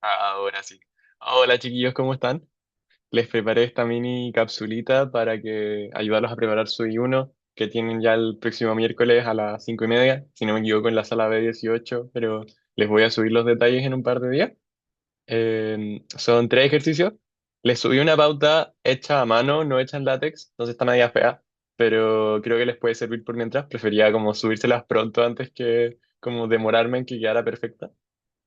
Ahora sí. Hola chiquillos, ¿cómo están? Les preparé esta mini capsulita para que ayudarlos a preparar su I1 que tienen ya el próximo miércoles a las 5:30, si no me equivoco, en la sala B18, pero les voy a subir los detalles en un par de días. Son tres ejercicios. Les subí una pauta hecha a mano, no hecha en látex, entonces está media fea, pero creo que les puede servir por mientras. Prefería como subírselas pronto antes que como demorarme en que quedara perfecta.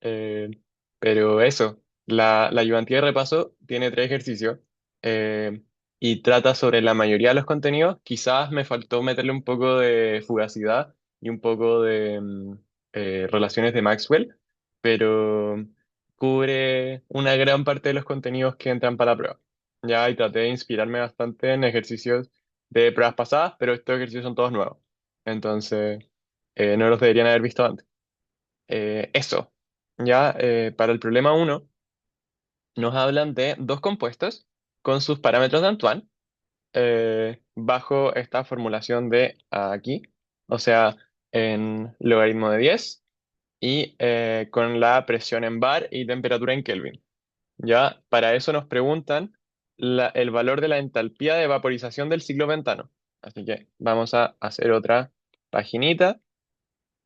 Eh, pero eso, la ayudantía de repaso tiene tres ejercicios eh, y trata sobre la mayoría de los contenidos. Quizás me faltó meterle un poco de fugacidad y un poco de relaciones de Maxwell, pero cubre una gran parte de los contenidos que entran para la prueba. Ya, y traté de inspirarme bastante en ejercicios de pruebas pasadas, pero estos ejercicios son todos nuevos. Entonces, no los deberían haber visto antes. Eso. Ya, para el problema uno nos hablan de dos compuestos con sus parámetros de Antoine bajo esta formulación de aquí, o sea, en logaritmo de 10 y con la presión en bar y temperatura en Kelvin. Ya, para eso nos preguntan el valor de la entalpía de vaporización del ciclo pentano. Así que vamos a hacer otra paginita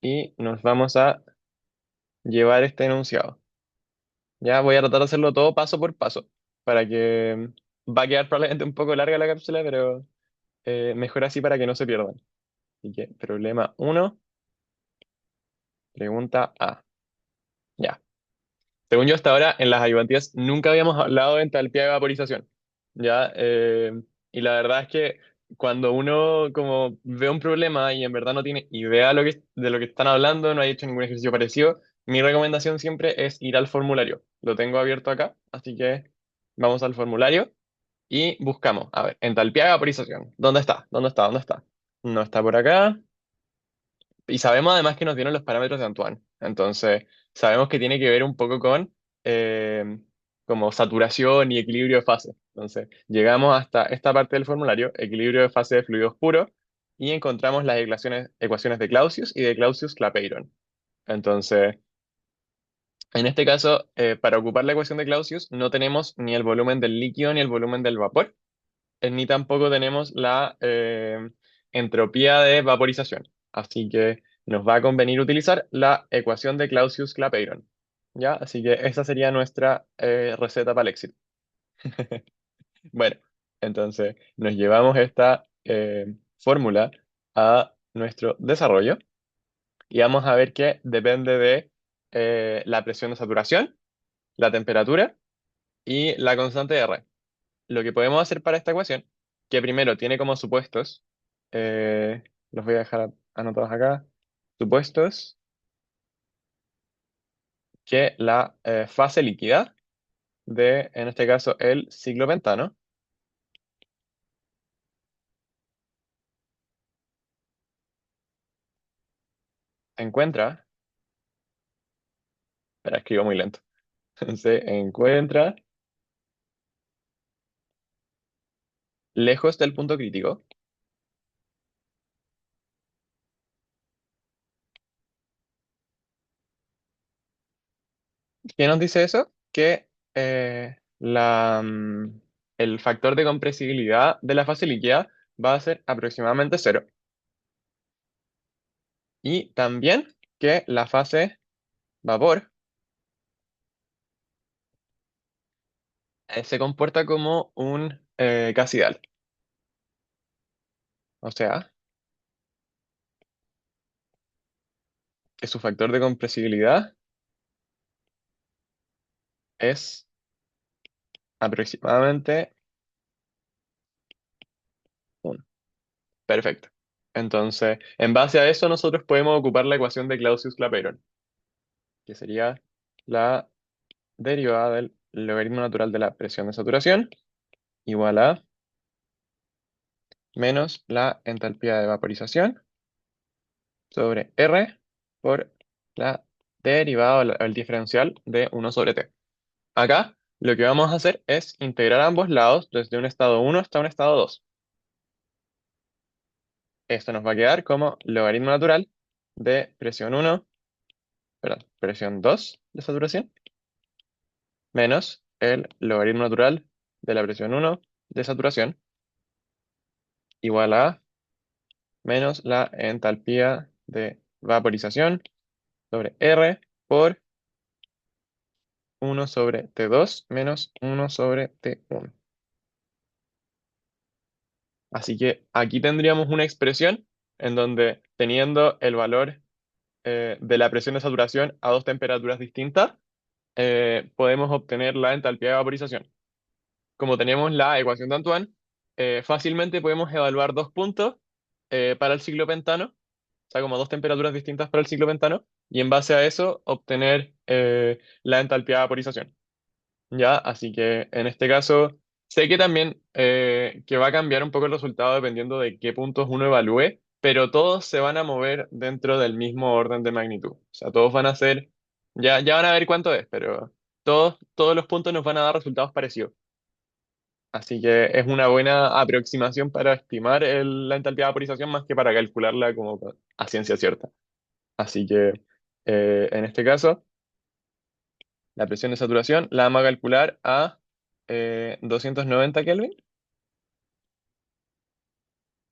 y nos vamos a llevar este enunciado. Ya voy a tratar de hacerlo todo paso por paso, para que va a quedar probablemente un poco larga la cápsula, pero mejor así para que no se pierdan. Así que, problema uno, pregunta A. Ya. Según yo hasta ahora, en las ayudantías nunca habíamos hablado de entalpía de vaporización. Ya, y la verdad es que cuando uno como ve un problema y en verdad no tiene idea de lo que están hablando, no ha hecho ningún ejercicio parecido, mi recomendación siempre es ir al formulario. Lo tengo abierto acá, así que vamos al formulario y buscamos. A ver, entalpía de vaporización. ¿Dónde está? ¿Dónde está? ¿Dónde está? No está por acá. Y sabemos además que nos dieron los parámetros de Antoine. Entonces, sabemos que tiene que ver un poco con eh, como saturación y equilibrio de fase. Entonces, llegamos hasta esta parte del formulario, equilibrio de fase de fluidos puros, y encontramos las ecuaciones de Clausius y de Clausius-Clapeyron. Entonces, en este caso, para ocupar la ecuación de Clausius, no tenemos ni el volumen del líquido ni el volumen del vapor, ni tampoco tenemos la entropía de vaporización. Así que nos va a convenir utilizar la ecuación de Clausius-Clapeyron. ¿Ya? Así que esa sería nuestra receta para el éxito. Bueno, entonces nos llevamos esta fórmula a nuestro desarrollo y vamos a ver que depende de la presión de saturación, la temperatura y la constante de R. Lo que podemos hacer para esta ecuación, que primero tiene como supuestos, los voy a dejar anotados acá, supuestos que la fase líquida de, en este caso, el ciclo pentano, se encuentra, espera, escribo muy lento, se encuentra lejos del punto crítico. ¿Qué nos dice eso? Que el factor de compresibilidad de la fase líquida va a ser aproximadamente cero. Y también que la fase vapor se comporta como un gas ideal. O sea, que su factor de compresibilidad es aproximadamente 1. Perfecto. Entonces, en base a eso, nosotros podemos ocupar la ecuación de Clausius-Clapeyron, que sería la derivada del logaritmo natural de la presión de saturación igual a menos la entalpía de vaporización sobre R por la derivada o el diferencial de 1/T. Acá lo que vamos a hacer es integrar ambos lados desde un estado uno hasta un estado 2. Esto nos va a quedar como logaritmo natural de presión 1, perdón, presión 2 de saturación menos el logaritmo natural de la presión 1 de saturación igual a menos la entalpía de vaporización sobre R por 1/T2 menos 1/T1. Así que aquí tendríamos una expresión en donde teniendo el valor de la presión de saturación a dos temperaturas distintas, podemos obtener la entalpía de vaporización. Como tenemos la ecuación de Antoine, fácilmente podemos evaluar dos puntos para el ciclo pentano, o sea, como dos temperaturas distintas para el ciclo pentano, y en base a eso obtener la entalpía de vaporización. ¿Ya? Así que en este caso, sé que también que va a cambiar un poco el resultado dependiendo de qué puntos uno evalúe, pero todos se van a mover dentro del mismo orden de magnitud. O sea, todos van a ser, ya van a ver cuánto es, pero todos los puntos nos van a dar resultados parecidos. Así que es una buena aproximación para estimar la entalpía de vaporización más que para calcularla como a ciencia cierta. Así que en este caso, la presión de saturación la vamos a calcular a 290 Kelvin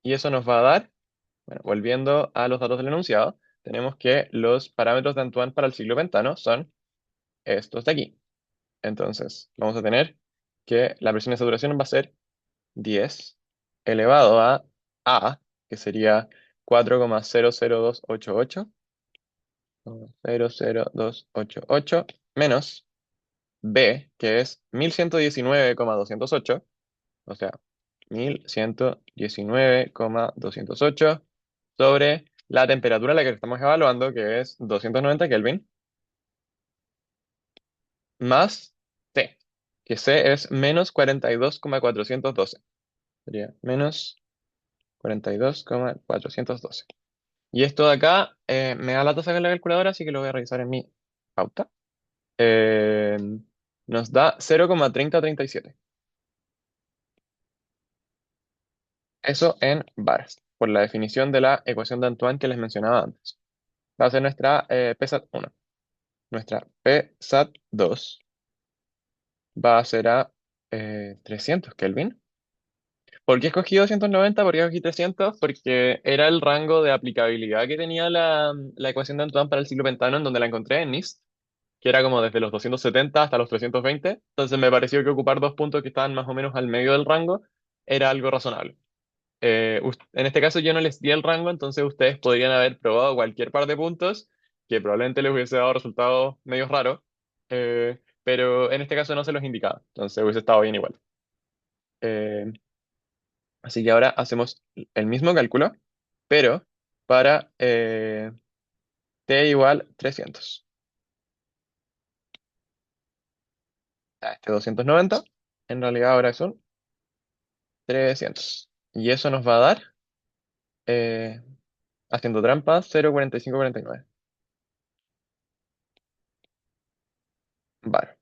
y eso nos va a dar, bueno, volviendo a los datos del enunciado, tenemos que los parámetros de Antoine para el ciclo pentano son estos de aquí. Entonces, vamos a tener que la presión de saturación va a ser 10 elevado a, que sería 4,000288, menos B, que es 1119,208, o sea, 1119,208 sobre la temperatura a la que estamos evaluando, que es 290 Kelvin, más T, que C es menos 42,412. Sería menos 42,412. Y esto de acá me da la tasa de la calculadora, así que lo voy a revisar en mi pauta. Eh, Nos da 0,3037. Eso en bares, por la definición de la ecuación de Antoine que les mencionaba antes. Va a ser nuestra PSAT 1. Nuestra PSAT 2 va a ser a 300 Kelvin. ¿Por qué escogí 290? ¿Por qué escogí 300? Porque era el rango de aplicabilidad que tenía la ecuación de Antoine para el ciclo pentano, en donde la encontré en NIST, que era como desde los 270 hasta los 320. Entonces me pareció que ocupar dos puntos que estaban más o menos al medio del rango era algo razonable. En este caso yo no les di el rango, entonces ustedes podrían haber probado cualquier par de puntos que probablemente les hubiese dado resultados medio raros, pero en este caso no se los indicaba, entonces hubiese estado bien igual. Eh, Así que ahora hacemos el mismo cálculo, pero para t igual 300. A este 290, en realidad ahora son 300. Y eso nos va a dar, eh, haciendo trampa, 0,4549. Vale.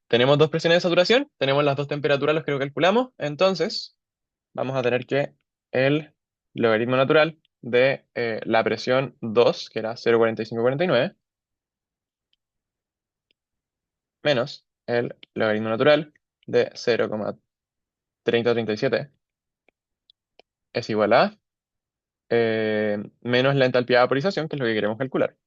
Tenemos dos presiones de saturación, tenemos las dos temperaturas, los que lo calculamos, entonces vamos a tener que el logaritmo natural de la presión 2, que era 0,4549, menos el logaritmo natural de 0,3037 es igual a menos la entalpía de vaporización, que es lo que queremos calcular,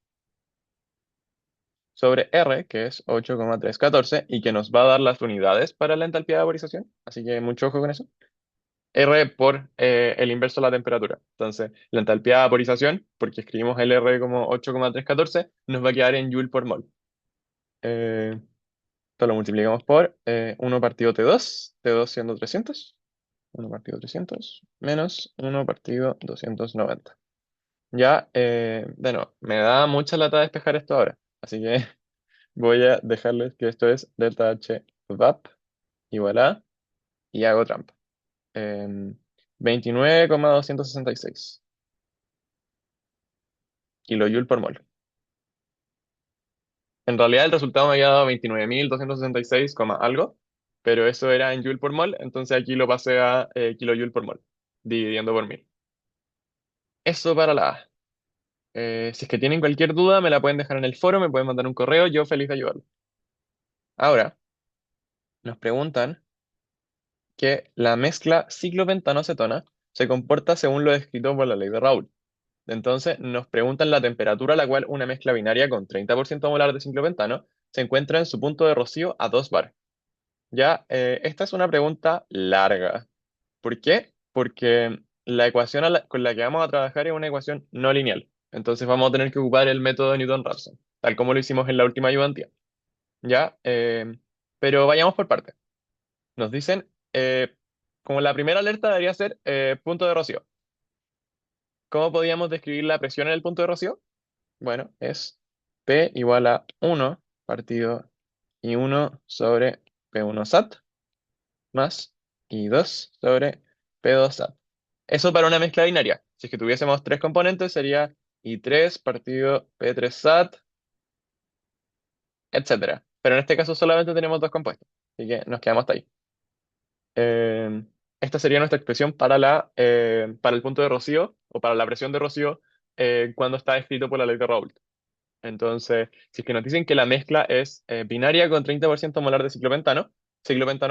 sobre R, que es 8,314, y que nos va a dar las unidades para la entalpía de vaporización, así que mucho ojo con eso. R por el inverso de la temperatura. Entonces, la entalpía de vaporización, porque escribimos el R como 8,314, nos va a quedar en Joule por mol. Esto lo multiplicamos por 1 partido T2 siendo 300, 1 partido 300, menos 1 partido 290. Ya, de nuevo, me da mucha lata despejar esto ahora, así que voy a dejarles que esto es delta H VAP igual a, y hago trampa. 29,266 kilojoule por mol. En realidad el resultado me había dado 29.266, algo, pero eso era en joule por mol, entonces aquí lo pasé a kilojoule por mol, dividiendo por 1000. Eso para la A. Si es que tienen cualquier duda, me la pueden dejar en el foro, me pueden mandar un correo, yo feliz de ayudarlos. Ahora, nos preguntan que la mezcla ciclopentano-acetona se comporta según lo descrito por la ley de Raoult. Entonces, nos preguntan la temperatura a la cual una mezcla binaria con 30% molar de ciclopentano se encuentra en su punto de rocío a 2 bar. Ya, esta es una pregunta larga. ¿Por qué? Porque la ecuación con la que vamos a trabajar es una ecuación no lineal. Entonces vamos a tener que ocupar el método de Newton-Raphson, tal como lo hicimos en la última ayudantía. ¿Ya? Pero vayamos por partes. Nos dicen, como la primera alerta debería ser punto de rocío. ¿Cómo podríamos describir la presión en el punto de rocío? Bueno, es P igual a 1 partido I1 sobre P1 SAT más I2 sobre P2 SAT. Eso para una mezcla binaria. Si es que tuviésemos tres componentes sería I3 partido P3 SAT, etcétera. Pero en este caso solamente tenemos dos compuestos. Así que nos quedamos hasta ahí. Eh, Esta sería nuestra expresión para el punto de rocío o para la presión de rocío cuando está escrito por la ley de Raoult. Entonces, si es que nos dicen que la mezcla es binaria con 30% molar de ciclopentano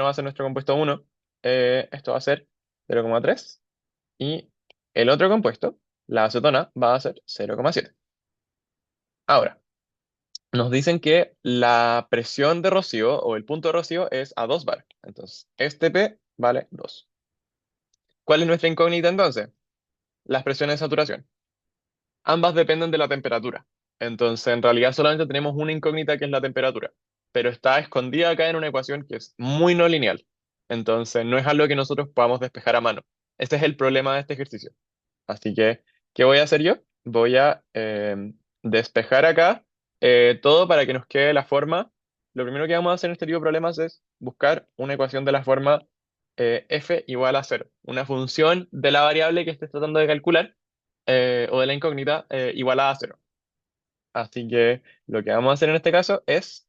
va a ser nuestro compuesto 1, esto va a ser 0,3 y el otro compuesto, la acetona, va a ser 0,7. Ahora, nos dicen que la presión de rocío o el punto de rocío es a 2 bar. Entonces, este P vale 2. ¿Cuál es nuestra incógnita entonces? Las presiones de saturación. Ambas dependen de la temperatura. Entonces, en realidad solamente tenemos una incógnita que es la temperatura, pero está escondida acá en una ecuación que es muy no lineal. Entonces, no es algo que nosotros podamos despejar a mano. Este es el problema de este ejercicio. Así que, ¿qué voy a hacer yo? Voy a despejar acá todo para que nos quede la forma. Lo primero que vamos a hacer en este tipo de problemas es buscar una ecuación de la forma f igual a cero, una función de la variable que estés tratando de calcular o de la incógnita igualada a cero. Así que lo que vamos a hacer en este caso es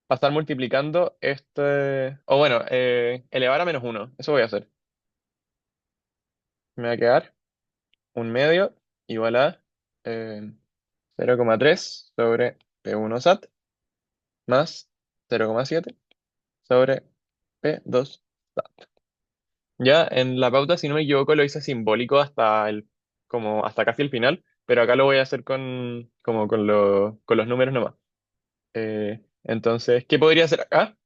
pasar multiplicando o bueno, elevar a menos uno. Eso voy a hacer. Me va a quedar un medio igual a eh, 0,3 sobre P1 SAT más 0,7 sobre P2 SAT. Ya en la pauta, si no me equivoco, lo hice simbólico como hasta casi el final, pero acá lo voy a hacer como con los números nomás. Entonces, ¿qué podría hacer acá?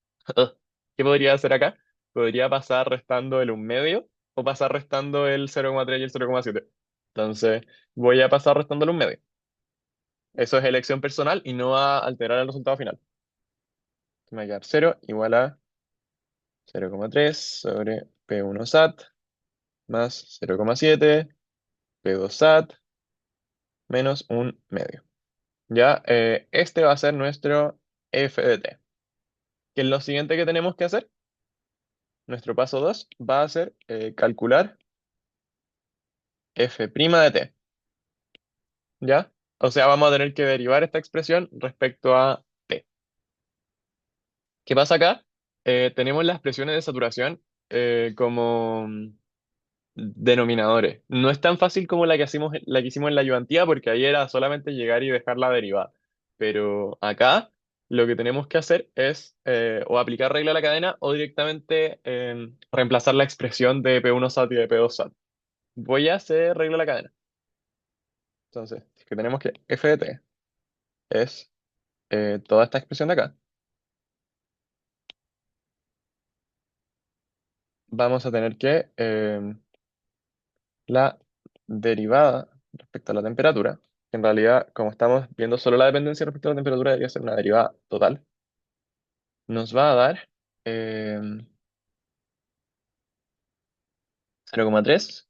¿Qué podría hacer acá? Podría pasar restando el un medio o pasar restando el 0,3 y el 0,7. Entonces, voy a pasar restando el un medio. Eso es elección personal y no va a alterar el resultado final. Me va a quedar 0 igual a 0,3 sobre P1 SAT más 0,7 P2 SAT menos un medio. Ya, este va a ser nuestro f de t. ¿Qué es lo siguiente que tenemos que hacer? Nuestro paso 2 va a ser calcular f' de t. ¿Ya? O sea, vamos a tener que derivar esta expresión respecto a t. ¿Qué pasa acá? Tenemos las presiones de saturación como denominadores. No es tan fácil como la que hicimos en la ayudantía, porque ahí era solamente llegar y dejar la derivada. Pero acá lo que tenemos que hacer es o aplicar regla a la cadena o directamente reemplazar la expresión de P1 SAT y de P2 SAT. Voy a hacer regla a la cadena. Entonces, es que tenemos que f de t es toda esta expresión de acá. Vamos a tener que la derivada respecto a la temperatura, que en realidad, como estamos viendo solo la dependencia respecto a la temperatura, debería ser una derivada total, nos va a dar eh, 0,3.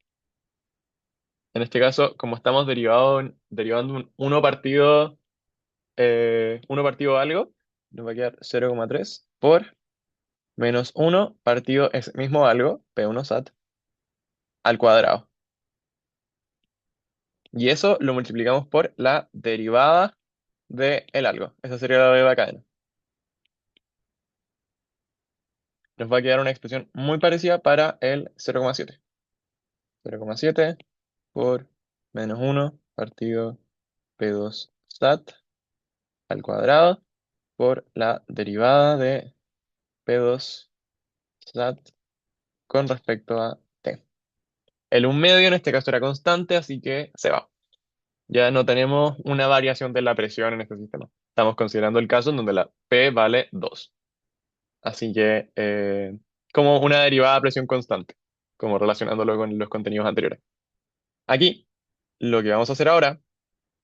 En este caso, como estamos derivando un 1 partido algo, nos va a quedar 0,3 por menos 1 partido ese mismo algo, P1 SAT, al cuadrado. Y eso lo multiplicamos por la derivada de el algo. Esa sería la derivada cadena. Nos va a quedar una expresión muy parecida para el 0,7. 0,7 por menos 1 partido P2 SAT al cuadrado por la derivada de P2 SAT con respecto a T. El 1/2 en este caso era constante, así que se va. Ya no tenemos una variación de la presión en este sistema. Estamos considerando el caso en donde la P vale 2. Así que, como una derivada de presión constante, como relacionándolo con los contenidos anteriores. Aquí, lo que vamos a hacer ahora,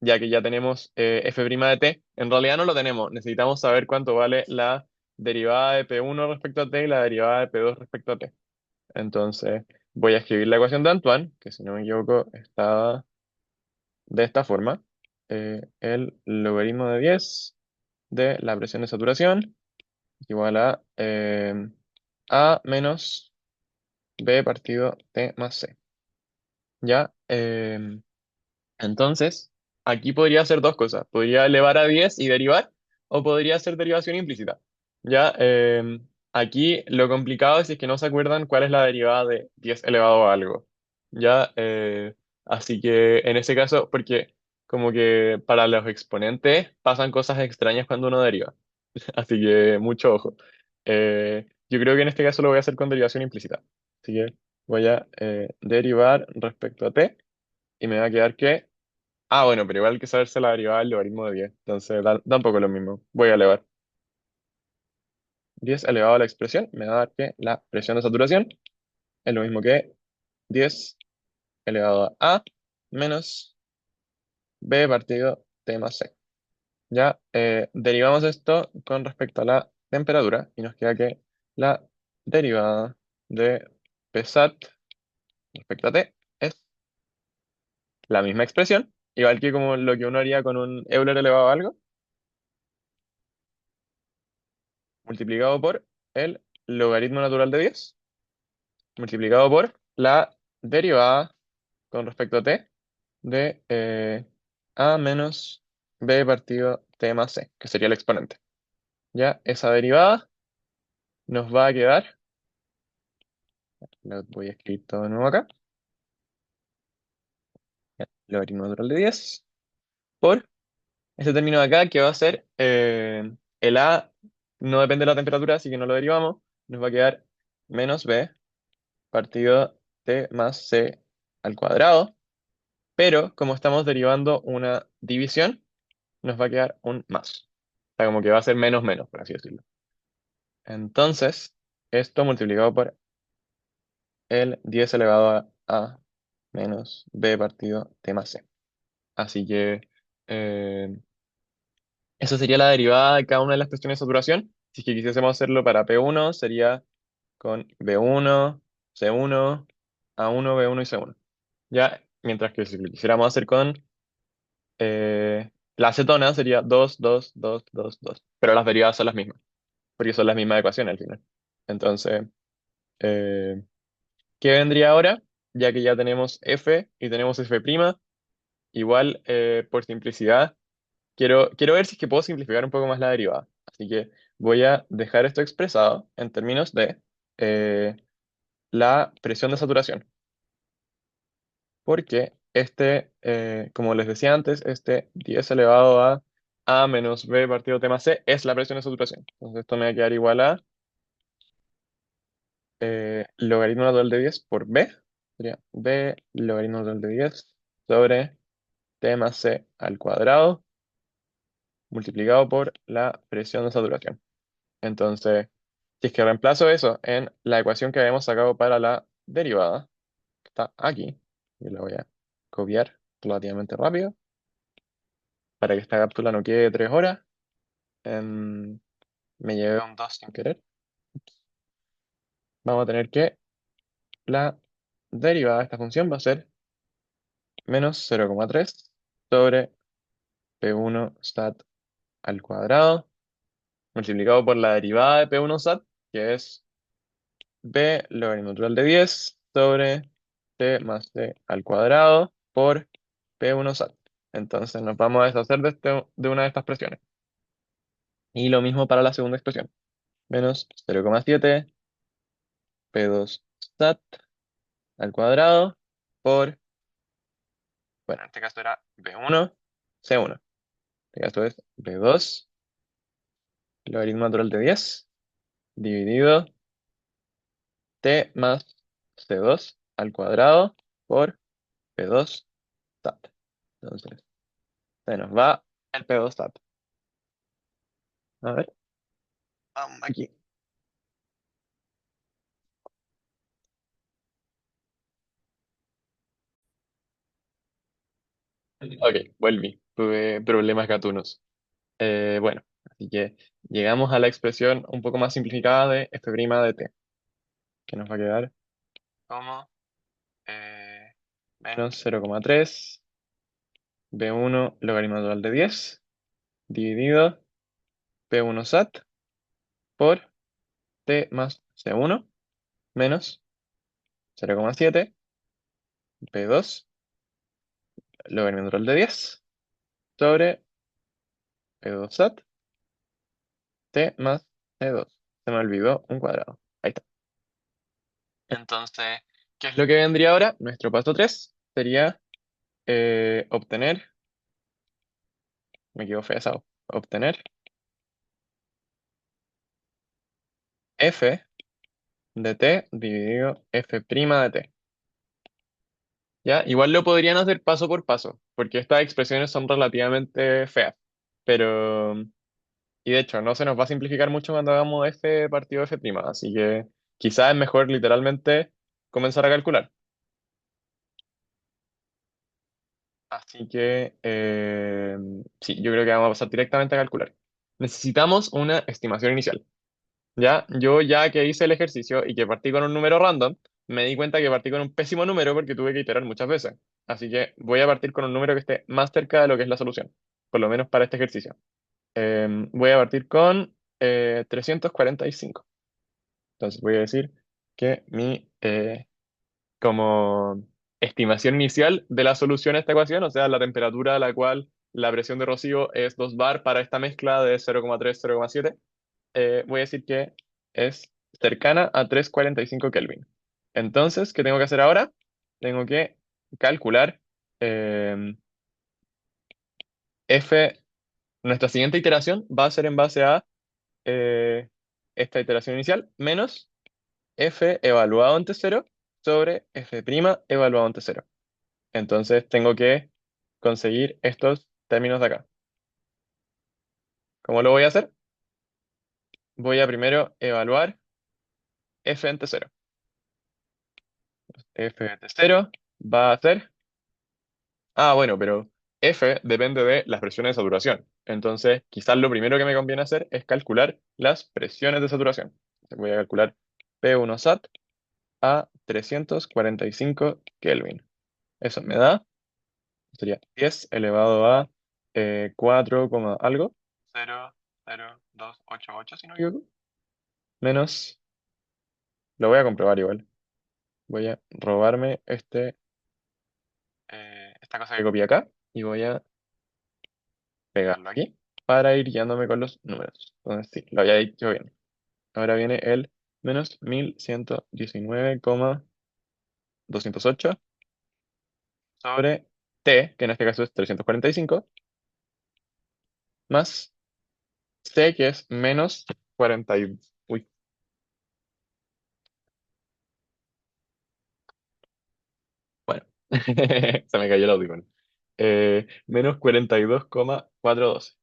ya que ya tenemos f' de t, en realidad no lo tenemos. Necesitamos saber cuánto vale la derivada de P1 respecto a t y la derivada de P2 respecto a t. Entonces, voy a escribir la ecuación de Antoine, que si no me equivoco está de esta forma. El logaritmo de 10 de la presión de saturación igual a menos B partido T más C. ¿Ya? Entonces, aquí podría hacer dos cosas. Podría elevar a 10 y derivar, o podría hacer derivación implícita. ¿Ya? Aquí lo complicado es si es que no se acuerdan cuál es la derivada de 10 elevado a algo. ¿Ya? Así que en ese caso, porque como que para los exponentes pasan cosas extrañas cuando uno deriva. Así que mucho ojo. Yo creo que en este caso lo voy a hacer con derivación implícita. Así que voy a derivar respecto a t y me va a quedar que... Ah, bueno, pero igual hay que saberse la derivada del logaritmo de 10. Entonces da un poco lo mismo. Voy a elevar 10 elevado a la expresión. Me va a dar que la presión de saturación es lo mismo que 10 elevado a menos b partido t más c. Ya derivamos esto con respecto a la temperatura y nos queda que la derivada de Psat respecto a T es la misma expresión, igual que como lo que uno haría con un Euler elevado a algo, multiplicado por el logaritmo natural de 10 multiplicado por la derivada con respecto a T de A menos B partido T más C, que sería el exponente. Ya esa derivada nos va a quedar, lo voy a escribir todo de nuevo acá, logaritmo natural de 10 por este término de acá que va a ser el A no depende de la temperatura, así que no lo derivamos, nos va a quedar menos B partido T más C al cuadrado, pero como estamos derivando una división, nos va a quedar un más. O sea, como que va a ser menos menos, por así decirlo. Entonces, esto multiplicado por el 10 elevado a menos B partido T más C. Así que eh, esa sería la derivada de cada una de las cuestiones de saturación. Si es que quisiésemos hacerlo para P1, sería con B1, C1, A1, B1 y C1. Ya, mientras que si lo quisiéramos hacer con la acetona, sería 2, 2, 2, 2, 2. Pero las derivadas son las mismas, porque son las mismas ecuaciones al final. Entonces, eh, ¿qué vendría ahora? Ya que ya tenemos F y tenemos F', igual por simplicidad. Quiero ver si es que puedo simplificar un poco más la derivada. Así que voy a dejar esto expresado en términos de eh, la presión de saturación. Porque como les decía antes, este 10 elevado a menos b partido T más c es la presión de saturación. Entonces esto me va a quedar igual a logaritmo natural de 10 por b. Sería b logaritmo natural de 10 sobre T más c al cuadrado multiplicado por la presión de saturación. Entonces, si es que reemplazo eso en la ecuación que habíamos sacado para la derivada, que está aquí, y la voy a copiar relativamente rápido, para que esta cápsula no quede 3 horas. Em, Me llevé un 2 sin querer. Vamos a tener que la derivada de esta función va a ser menos 0,3 sobre P1 stat al cuadrado, multiplicado por la derivada de P1 stat, que es B logaritmo natural de 10 sobre T más T al cuadrado por P1 sat. Entonces nos vamos a deshacer de una de estas presiones. Y lo mismo para la segunda expresión. Menos 0,7 P2 sat al cuadrado por, bueno, en este caso era B1, C1. En este caso es B2 logaritmo natural de 10 dividido t más c2 al cuadrado por p2 sat. Entonces, se nos va el p2 sat. A ver, vamos aquí. Ok, volví. Tuve problemas gatunos. Bueno, así que llegamos a la expresión un poco más simplificada de f' de t, que nos va a quedar como menos 0,3 b1 logaritmo natural de 10 dividido p1 sat por t más c1 menos 0,7 p2 logaritmo natural de 10 sobre p2 sat t más c2. Se me olvidó un cuadrado. Ahí está. Entonces, ¿qué es lo que vendría ahora? Nuestro paso 3 sería obtener, me quedo feo, obtener f de t dividido f' de t. ¿Ya? Igual lo podrían hacer paso por paso, porque estas expresiones son relativamente feas. Pero, y de hecho, no se nos va a simplificar mucho cuando hagamos f partido f', así que quizás es mejor literalmente comenzar a calcular. Así que, sí, yo creo que vamos a pasar directamente a calcular. Necesitamos una estimación inicial. Ya, yo ya que hice el ejercicio y que partí con un número random, me di cuenta que partí con un pésimo número porque tuve que iterar muchas veces. Así que voy a partir con un número que esté más cerca de lo que es la solución, por lo menos para este ejercicio. Voy a partir con 345. Entonces voy a decir que mi como estimación inicial de la solución a esta ecuación, o sea, la temperatura a la cual la presión de rocío es 2 bar para esta mezcla de 0,3, 0,7, voy a decir que es cercana a 345 Kelvin. Entonces, ¿qué tengo que hacer ahora? Tengo que calcular eh, F. Nuestra siguiente iteración va a ser en base a eh, esta iteración inicial menos F evaluado ante cero sobre F' evaluado ante cero. Entonces, tengo que conseguir estos términos de acá. ¿Cómo lo voy a hacer? Voy a primero evaluar F ante cero. F ante cero va a ser. Ah, bueno, pero F depende de las presiones de saturación. Entonces, quizás lo primero que me conviene hacer es calcular las presiones de saturación. Voy a calcular P1 SAT a 345 Kelvin. Eso me da, sería 10 elevado a 4, algo. 0,0288 si no me equivoco. Menos, lo voy a comprobar igual. Voy a robarme esta cosa que copié acá y voy a pegarlo aquí para ir guiándome con los números. Entonces, sí, lo había dicho bien. Ahora viene el menos 1119,208 sobre T, que en este caso es 345, más C, que es menos 40 uy, bueno, se me cayó el audífono. Menos 42,412.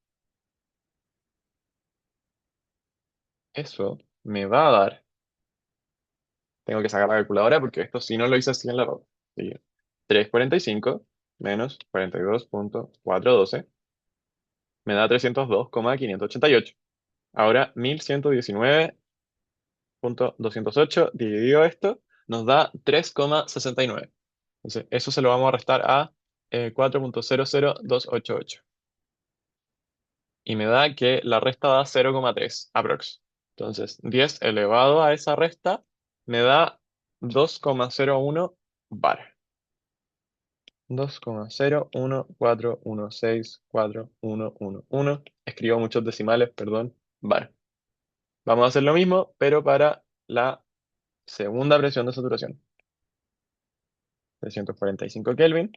Eso me va a dar, tengo que sacar la calculadora porque esto si no lo hice así en la pauta. Así que 345 menos 42,412 me da 302,588. Ahora 1119,208 dividido esto nos da 3,69. Entonces eso se lo vamos a restar a 4,00288. Y me da que la resta da 0,3 aprox. Entonces 10 elevado a esa resta me da 2,01 bar. 2,014164111. Escribo muchos decimales, perdón. Bar. Vamos a hacer lo mismo, pero para la segunda presión de saturación. 345 Kelvin.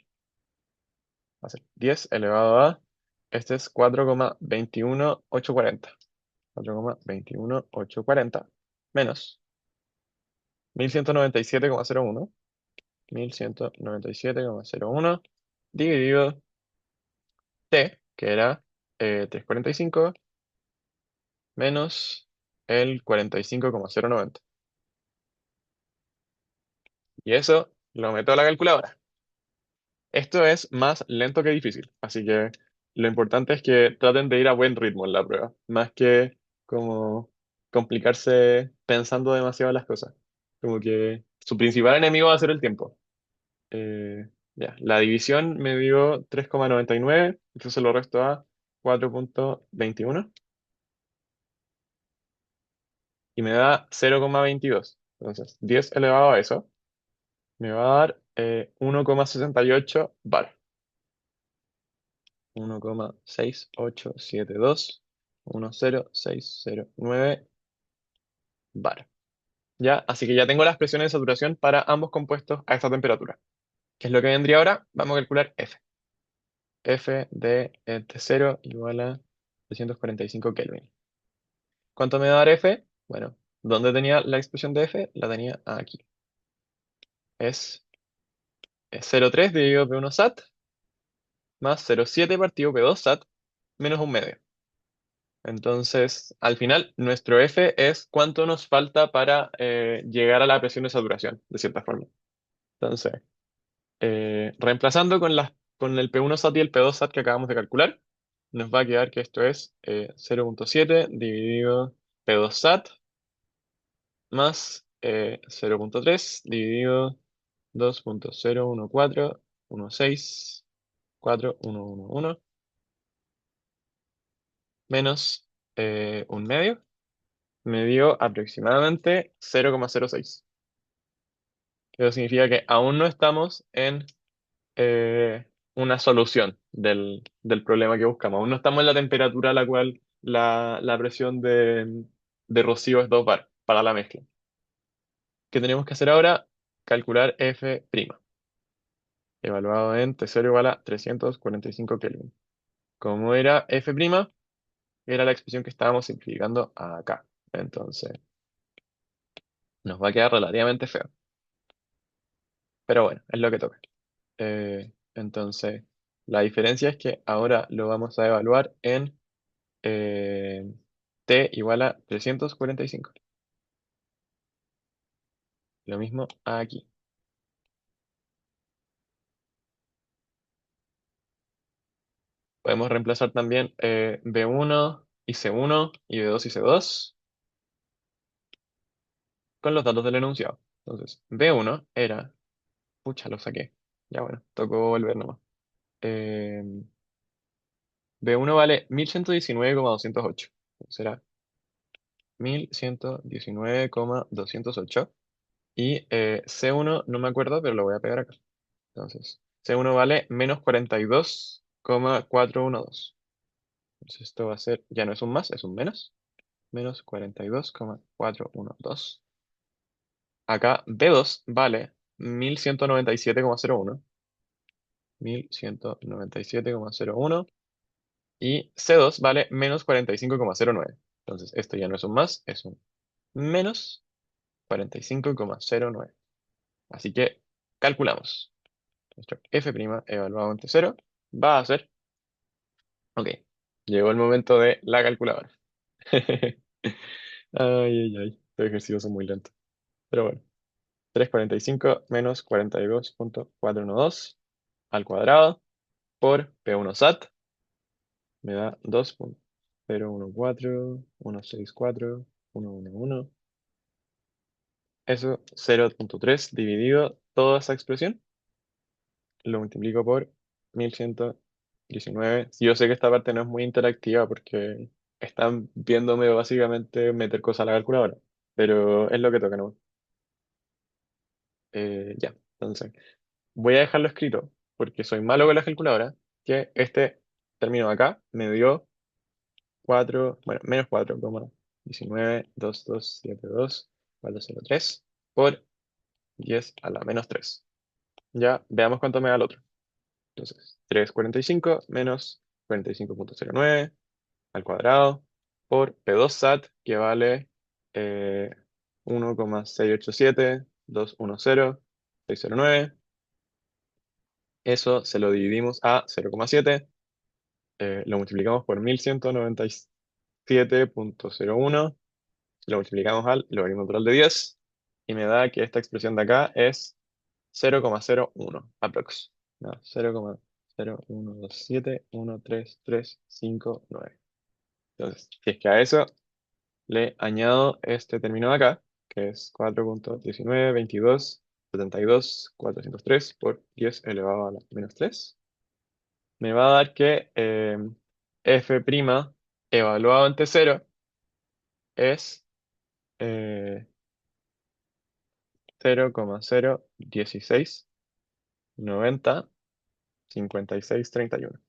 Va a ser 10 elevado a. Este es 4,21840. 4,21840 menos 1197,01. 1197,01 dividido T, que era 345, menos el 45,090. Y eso lo meto a la calculadora. Esto es más lento que difícil, así que lo importante es que traten de ir a buen ritmo en la prueba, más que como complicarse pensando demasiado las cosas. Como que su principal enemigo va a ser el tiempo. Ya, la división me dio 3,99, entonces lo resto a 4,21 y me da 0,22. Entonces, 10 elevado a eso me va a dar 1,68 bar. 1,6872, 10609 bar. Ya, así que ya tengo las presiones de saturación para ambos compuestos a esta temperatura. ¿Qué es lo que vendría ahora? Vamos a calcular F. F de T0 igual a 345 Kelvin. ¿Cuánto me va a dar F? Bueno, ¿dónde tenía la expresión de F? La tenía aquí. Es 0,3 dividido P1 SAT más 0,7 partido P2 SAT menos un medio. Entonces, al final, nuestro F es cuánto nos falta para llegar a la presión de saturación, de cierta forma. Entonces, reemplazando con el P1 SAT y el P2 SAT que acabamos de calcular, nos va a quedar que esto es 0,7 dividido P2 SAT más 0,3 dividido 2,014164164 menos un medio me dio aproximadamente 0,06. Eso significa que aún no estamos en una solución del problema que buscamos. Aún no estamos en la temperatura a la cual la presión de rocío es 2 bar para la mezcla. ¿Qué tenemos que hacer ahora? Calcular F', evaluado en T0 igual a 345 Kelvin. Como era F', era la expresión que estábamos simplificando acá. Entonces, nos va a quedar relativamente feo. Pero bueno, es lo que toca. Entonces, la diferencia es que ahora lo vamos a evaluar en T igual a 345. Lo mismo aquí. Podemos reemplazar también B1 y C1 y B2 y C2 con los datos del enunciado. Entonces, B1 era, pucha, lo saqué. Ya bueno, tocó volver nomás. Eh, B1 vale 1119,208. Será 1119,208. Y C1 no me acuerdo, pero lo voy a pegar acá. Entonces, C1 vale menos 42,412. Entonces esto va a ser, ya no es un más, es un menos. Menos 42,412. Acá B2 vale 1197,01. 1197,01. Y C2 vale menos 45,09. Entonces esto ya no es un más, es un menos 45,09. Así que calculamos. Nuestro F' evaluado entre cero va a ser, ok, llegó el momento de la calculadora. Ay, ay, ay, estos ejercicios son muy lentos. Pero bueno, 345 menos 42,412 al cuadrado por P1 SAT me da 2,014,164,111. Eso, 0,3 dividido toda esa expresión lo multiplico por 1119. Yo sé que esta parte no es muy interactiva porque están viéndome básicamente meter cosas a la calculadora, pero es lo que toca, ¿no? Ya, entonces voy a dejarlo escrito porque soy malo con la calculadora, que este término de acá me dio 4, bueno, menos 4,192272,403 por 10 a la menos 3. Ya, veamos cuánto me da el otro. Entonces, 345 menos 45,09 al cuadrado por P2SAT, que vale eh, 1,687210,609. Eso se lo dividimos a 0,7, lo multiplicamos por 1197,01, lo multiplicamos al logaritmo natural de 10 y me da que esta expresión de acá es 0,01 aprox. No, 0,012713335,9. Entonces, si es que a eso le añado este término de acá, que es 4,192272,403 por 10 elevado a la menos 3, me va a dar que f' evaluado ante 0 es eh, 0,016905631.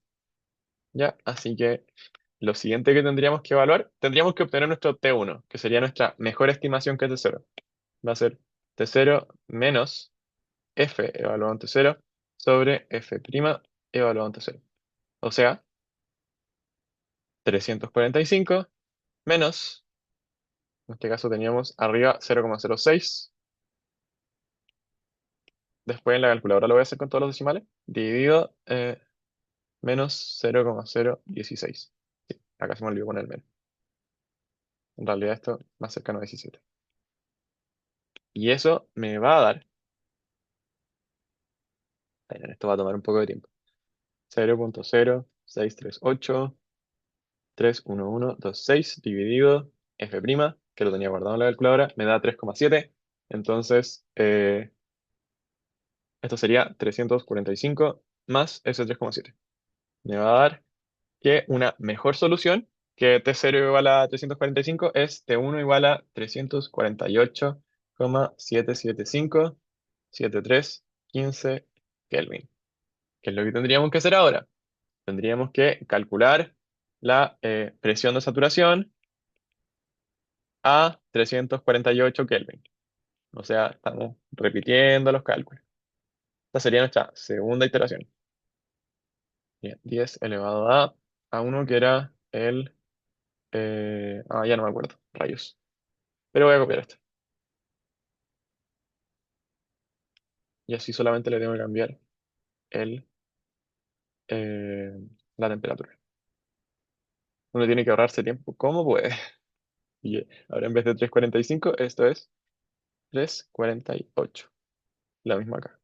¿Ya? Así que lo siguiente que tendríamos que evaluar, tendríamos que obtener nuestro T1, que sería nuestra mejor estimación que T0. Va a ser T0 menos F evaluado ante 0 sobre F' evaluado ante 0. O sea, 345 menos, en este caso teníamos arriba 0,06. Después en la calculadora lo voy a hacer con todos los decimales, dividido menos 0,016. Sí, acá se me olvidó poner el menos. En realidad esto más cercano a 17. Y eso me va a dar, bueno, esto va a tomar un poco de tiempo, 0,06388311126 dividido f', que lo tenía guardado en la calculadora, me da 3,7. Entonces, esto sería 345 más ese 3,7. Me va a dar que una mejor solución que T0 igual a 345 es T1 igual a 348,7757315 Kelvin. ¿Qué es lo que tendríamos que hacer ahora? Tendríamos que calcular la presión de saturación a 348 Kelvin. O sea, estamos repitiendo los cálculos. Esta sería nuestra segunda iteración. Bien, 10 elevado a 1, que era el... ya no me acuerdo, rayos. Pero voy a copiar esto. Y así solamente le tengo que cambiar el, eh, la temperatura. Uno tiene que ahorrarse tiempo como puede. Y ahora en vez de 345 esto es 348. La misma acá.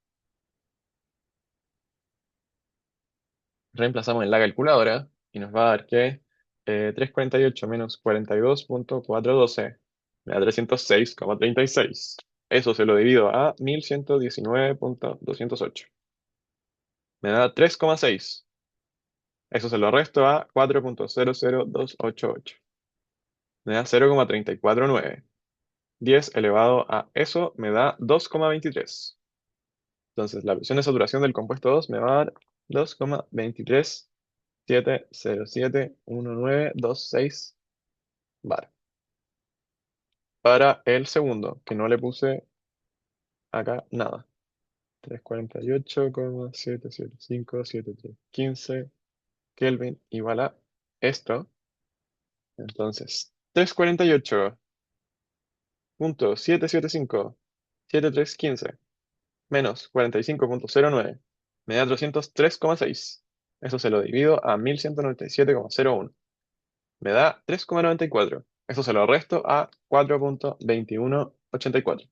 Reemplazamos en la calculadora y nos va a dar que 348 menos 42,412 me da 306,36. Eso se lo divido a 1119,208. Me da 3,6. Eso se lo resto a 4,00288. Me da 0,349. 10 elevado a eso me da 2,23. Entonces, la presión de saturación del compuesto 2 me va a dar 2,237071926 bar. Para el segundo, que no le puse acá nada. 348,7757315 Kelvin igual a esto. Entonces, 348,7757315 menos 45,09 me da 303,6. Eso se lo divido a 1197,01. Me da 3,94. Eso se lo resto a 4,2184.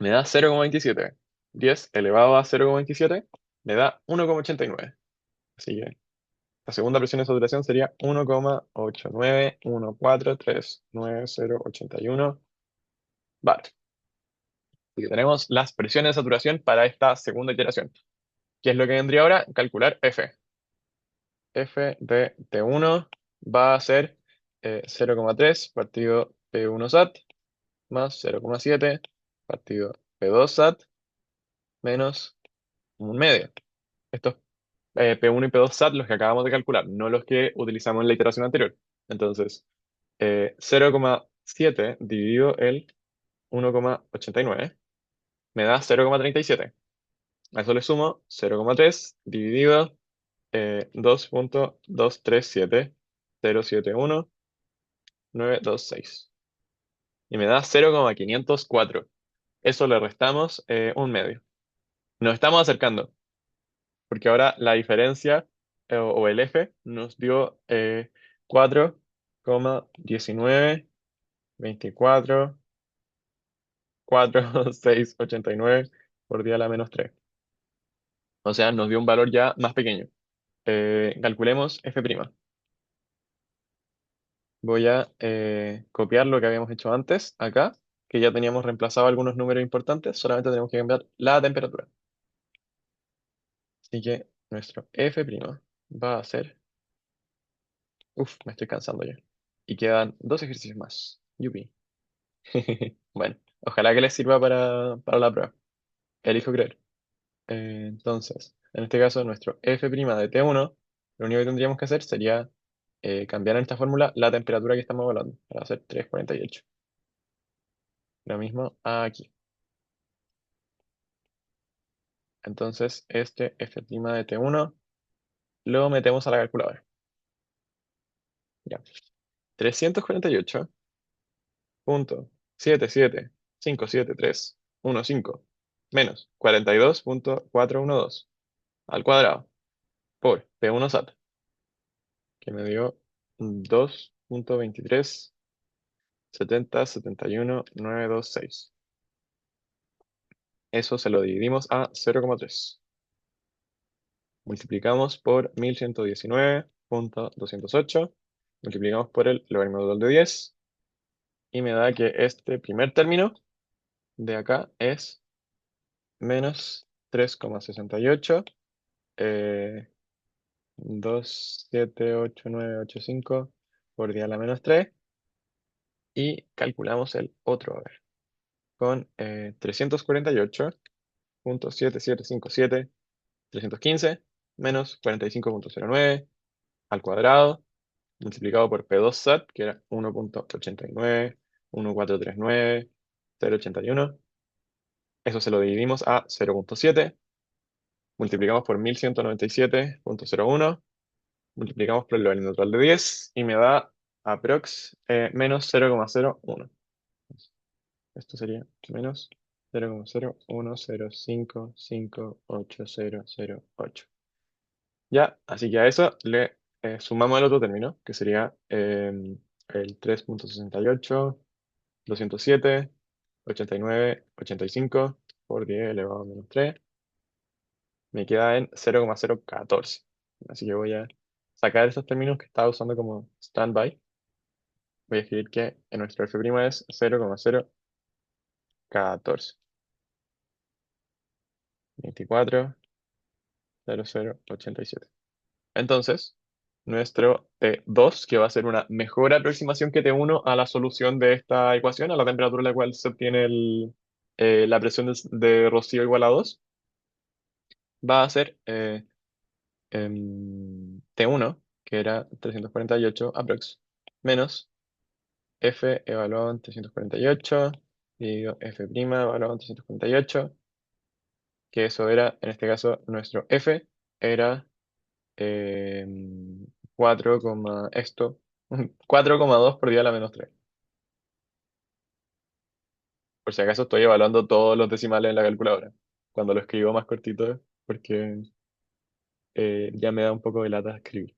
Me da 0,27. 10 elevado a 0,27 me da 1,89. Así que la segunda presión de saturación sería 1,891439081 bar. Así que tenemos las presiones de saturación para esta segunda iteración. ¿Qué es lo que vendría ahora? Calcular F. F de T1 va a ser 0,3 partido P1 SAT más 0,7 partido P2 SAT menos un medio. Estos P1 y P2 SAT los que acabamos de calcular, no los que utilizamos en la iteración anterior. Entonces, 0,7 dividido el 1,89 me da 0,37. A eso le sumo 0,3 dividido 2,237 0,71926. Y me da 0,504. Eso le restamos un medio. Nos estamos acercando, porque ahora la diferencia o el F nos dio 4,1924,4689 por día a la menos 3. O sea, nos dio un valor ya más pequeño. Calculemos F'. Voy a copiar lo que habíamos hecho antes acá, que ya teníamos reemplazado algunos números importantes, solamente tenemos que cambiar la temperatura. Así que nuestro F' va a ser... Uf, me estoy cansando ya. Y quedan dos ejercicios más. Yupi. Bueno, ojalá que les sirva para la prueba. Elijo creer. Entonces, en este caso, nuestro F' de T1, lo único que tendríamos que hacer sería cambiar en esta fórmula la temperatura que estamos evaluando, para hacer 348. Lo mismo aquí. Entonces, este F' de T1 lo metemos a la calculadora. Ya. 348,7757315 menos 42,412 al cuadrado por P1 SAT, que me dio 2,237071,926. Eso se lo dividimos a 0,3. Multiplicamos por 1119,208. Multiplicamos por el logaritmo total de 10. Y me da que este primer término de acá es menos 3,68. 278,985 por 10 a la menos 3. Y calculamos el otro, a ver, con 348,7757 315 menos 45,09 al cuadrado, multiplicado por P2 SAT, que era 1,89, 1,439, 0,81. Eso se lo dividimos a 0,7, multiplicamos por 1197,01, multiplicamos por el logaritmo natural de 10 y me da aprox menos 0,01. Esto sería menos 0,010558808. Ya, así que a eso le sumamos el otro término, que sería el 3,68, 207, 89, 85 por 10 elevado a menos 3. Me queda en 0,014. Así que voy a sacar esos términos que estaba usando como standby. Voy a escribir que en nuestro F' es 0,014. 24,0087. Entonces, nuestro T2, que va a ser una mejor aproximación que T1 a la solución de esta ecuación, a la temperatura a la cual se obtiene la presión de rocío igual a 2, va a ser T1, que era 348 aprox, menos F evaluado en 348, dividido F' evaluado en 348, que eso era, en este caso, nuestro F era 4, esto, 4,2 por día a la menos 3. Por si acaso estoy evaluando todos los decimales en la calculadora. Cuando lo escribo más cortito, porque ya me da un poco de lata escribir.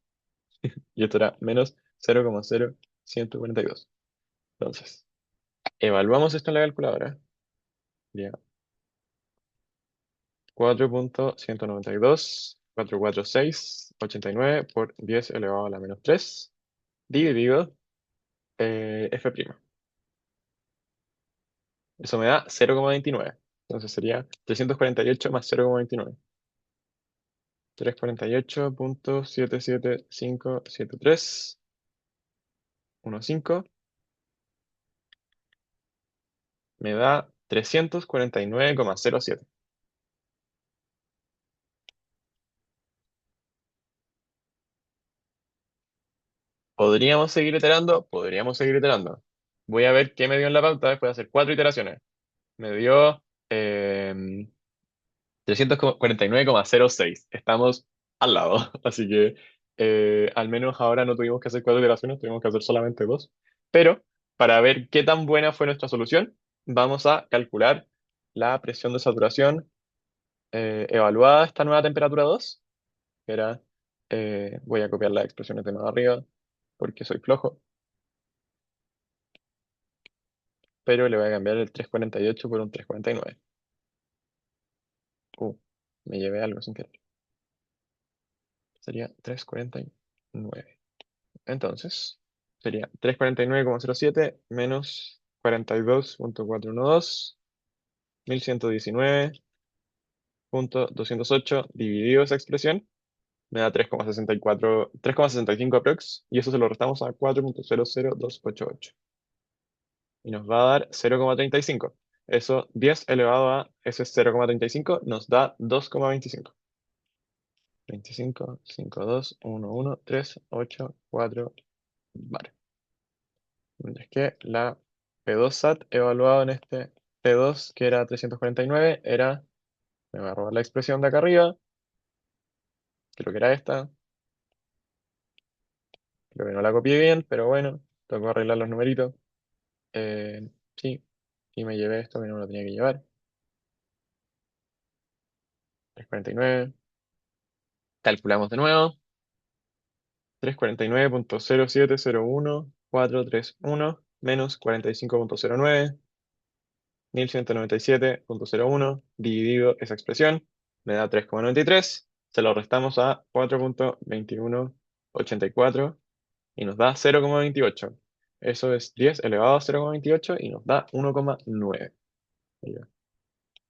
Y esto era menos 0,0142. Entonces, evaluamos esto en la calculadora. Ya. 4,192,446,89 por 10 elevado a la menos 3 dividido F'. Eso me da 0,29. Entonces sería 348 más 0,29. 348,775573,15 me da 349,07. ¿Podríamos seguir iterando? Podríamos seguir iterando. Voy a ver qué me dio en la pauta después de hacer cuatro iteraciones. Me dio 349,06. Estamos al lado. Así que Al menos ahora no tuvimos que hacer cuatro iteraciones, tuvimos que hacer solamente dos. Pero para ver qué tan buena fue nuestra solución, vamos a calcular la presión de saturación evaluada a esta nueva temperatura 2 que era, voy a copiar las expresiones de más arriba porque soy flojo, pero le voy a cambiar el 348 por un 349. Uh, Me llevé algo sin querer. Sería 349. Entonces, sería 349,07 menos 42,412, 1119,208 dividido esa expresión, me da 3,64, 3,65 aprox, y eso se lo restamos a 4,000288. Y nos va a dar 0,35. Eso, 10 elevado a ese 0,35 nos da 2,25. 25, 5, 2, 1, 1, 3, 8, 4, vale. Mientras que la P2 SAT evaluado en este P2, que era 349, era, me voy a robar la expresión de acá arriba, creo que era esta, creo que no la copié bien, pero bueno, tengo que arreglar los numeritos. Sí, y me llevé esto que no me lo tenía que llevar, 349, calculamos de nuevo, 349,0701431 menos 45,09. 1197,01 dividido esa expresión me da 3,93. Se lo restamos a 4,2184 y nos da 0,28. Eso es 10 elevado a 0,28 y nos da 1,9. Ahí va.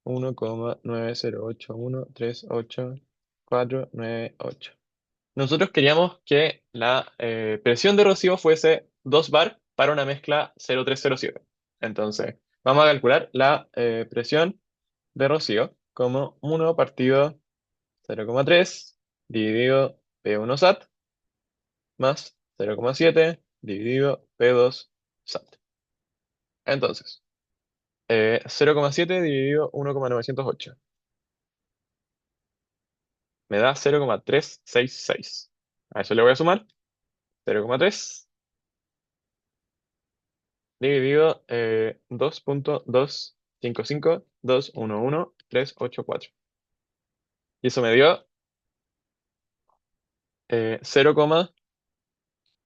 1,908138498. Nosotros queríamos que la presión de rocío fuese 2 bar para una mezcla 0307. Entonces, vamos a calcular la presión de rocío como 1 partido 0,3 dividido P1 SAT más 0,7 dividido P2 SAT. Entonces, 0,7 dividido 1,908 me da 0,366. A eso le voy a sumar 0,3 dividido 2,255,211,384. Y eso me dio 0,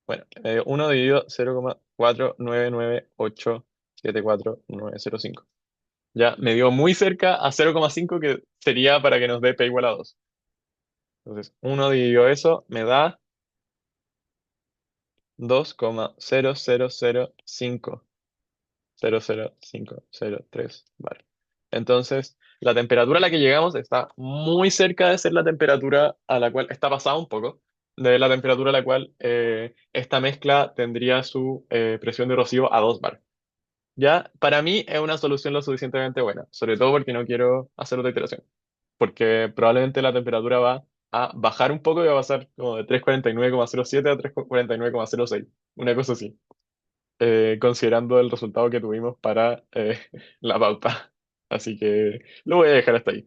bueno, 1 dividido 0,499874,905. Ya me dio muy cerca a 0,5 que sería para que nos dé P igual a 2. Entonces, 1 dividido eso me da 2,0005003. Vale. Entonces, la temperatura a la que llegamos está muy cerca de ser la temperatura a la cual está pasada un poco, de la temperatura a la cual esta mezcla tendría su presión de rocío a 2 bar. Ya, para mí es una solución lo suficientemente buena, sobre todo porque no quiero hacer otra iteración, porque probablemente la temperatura va a bajar un poco y va a pasar como de 349,07 a 349,06, una cosa así, considerando el resultado que tuvimos para la pauta. Así que lo voy a dejar hasta ahí.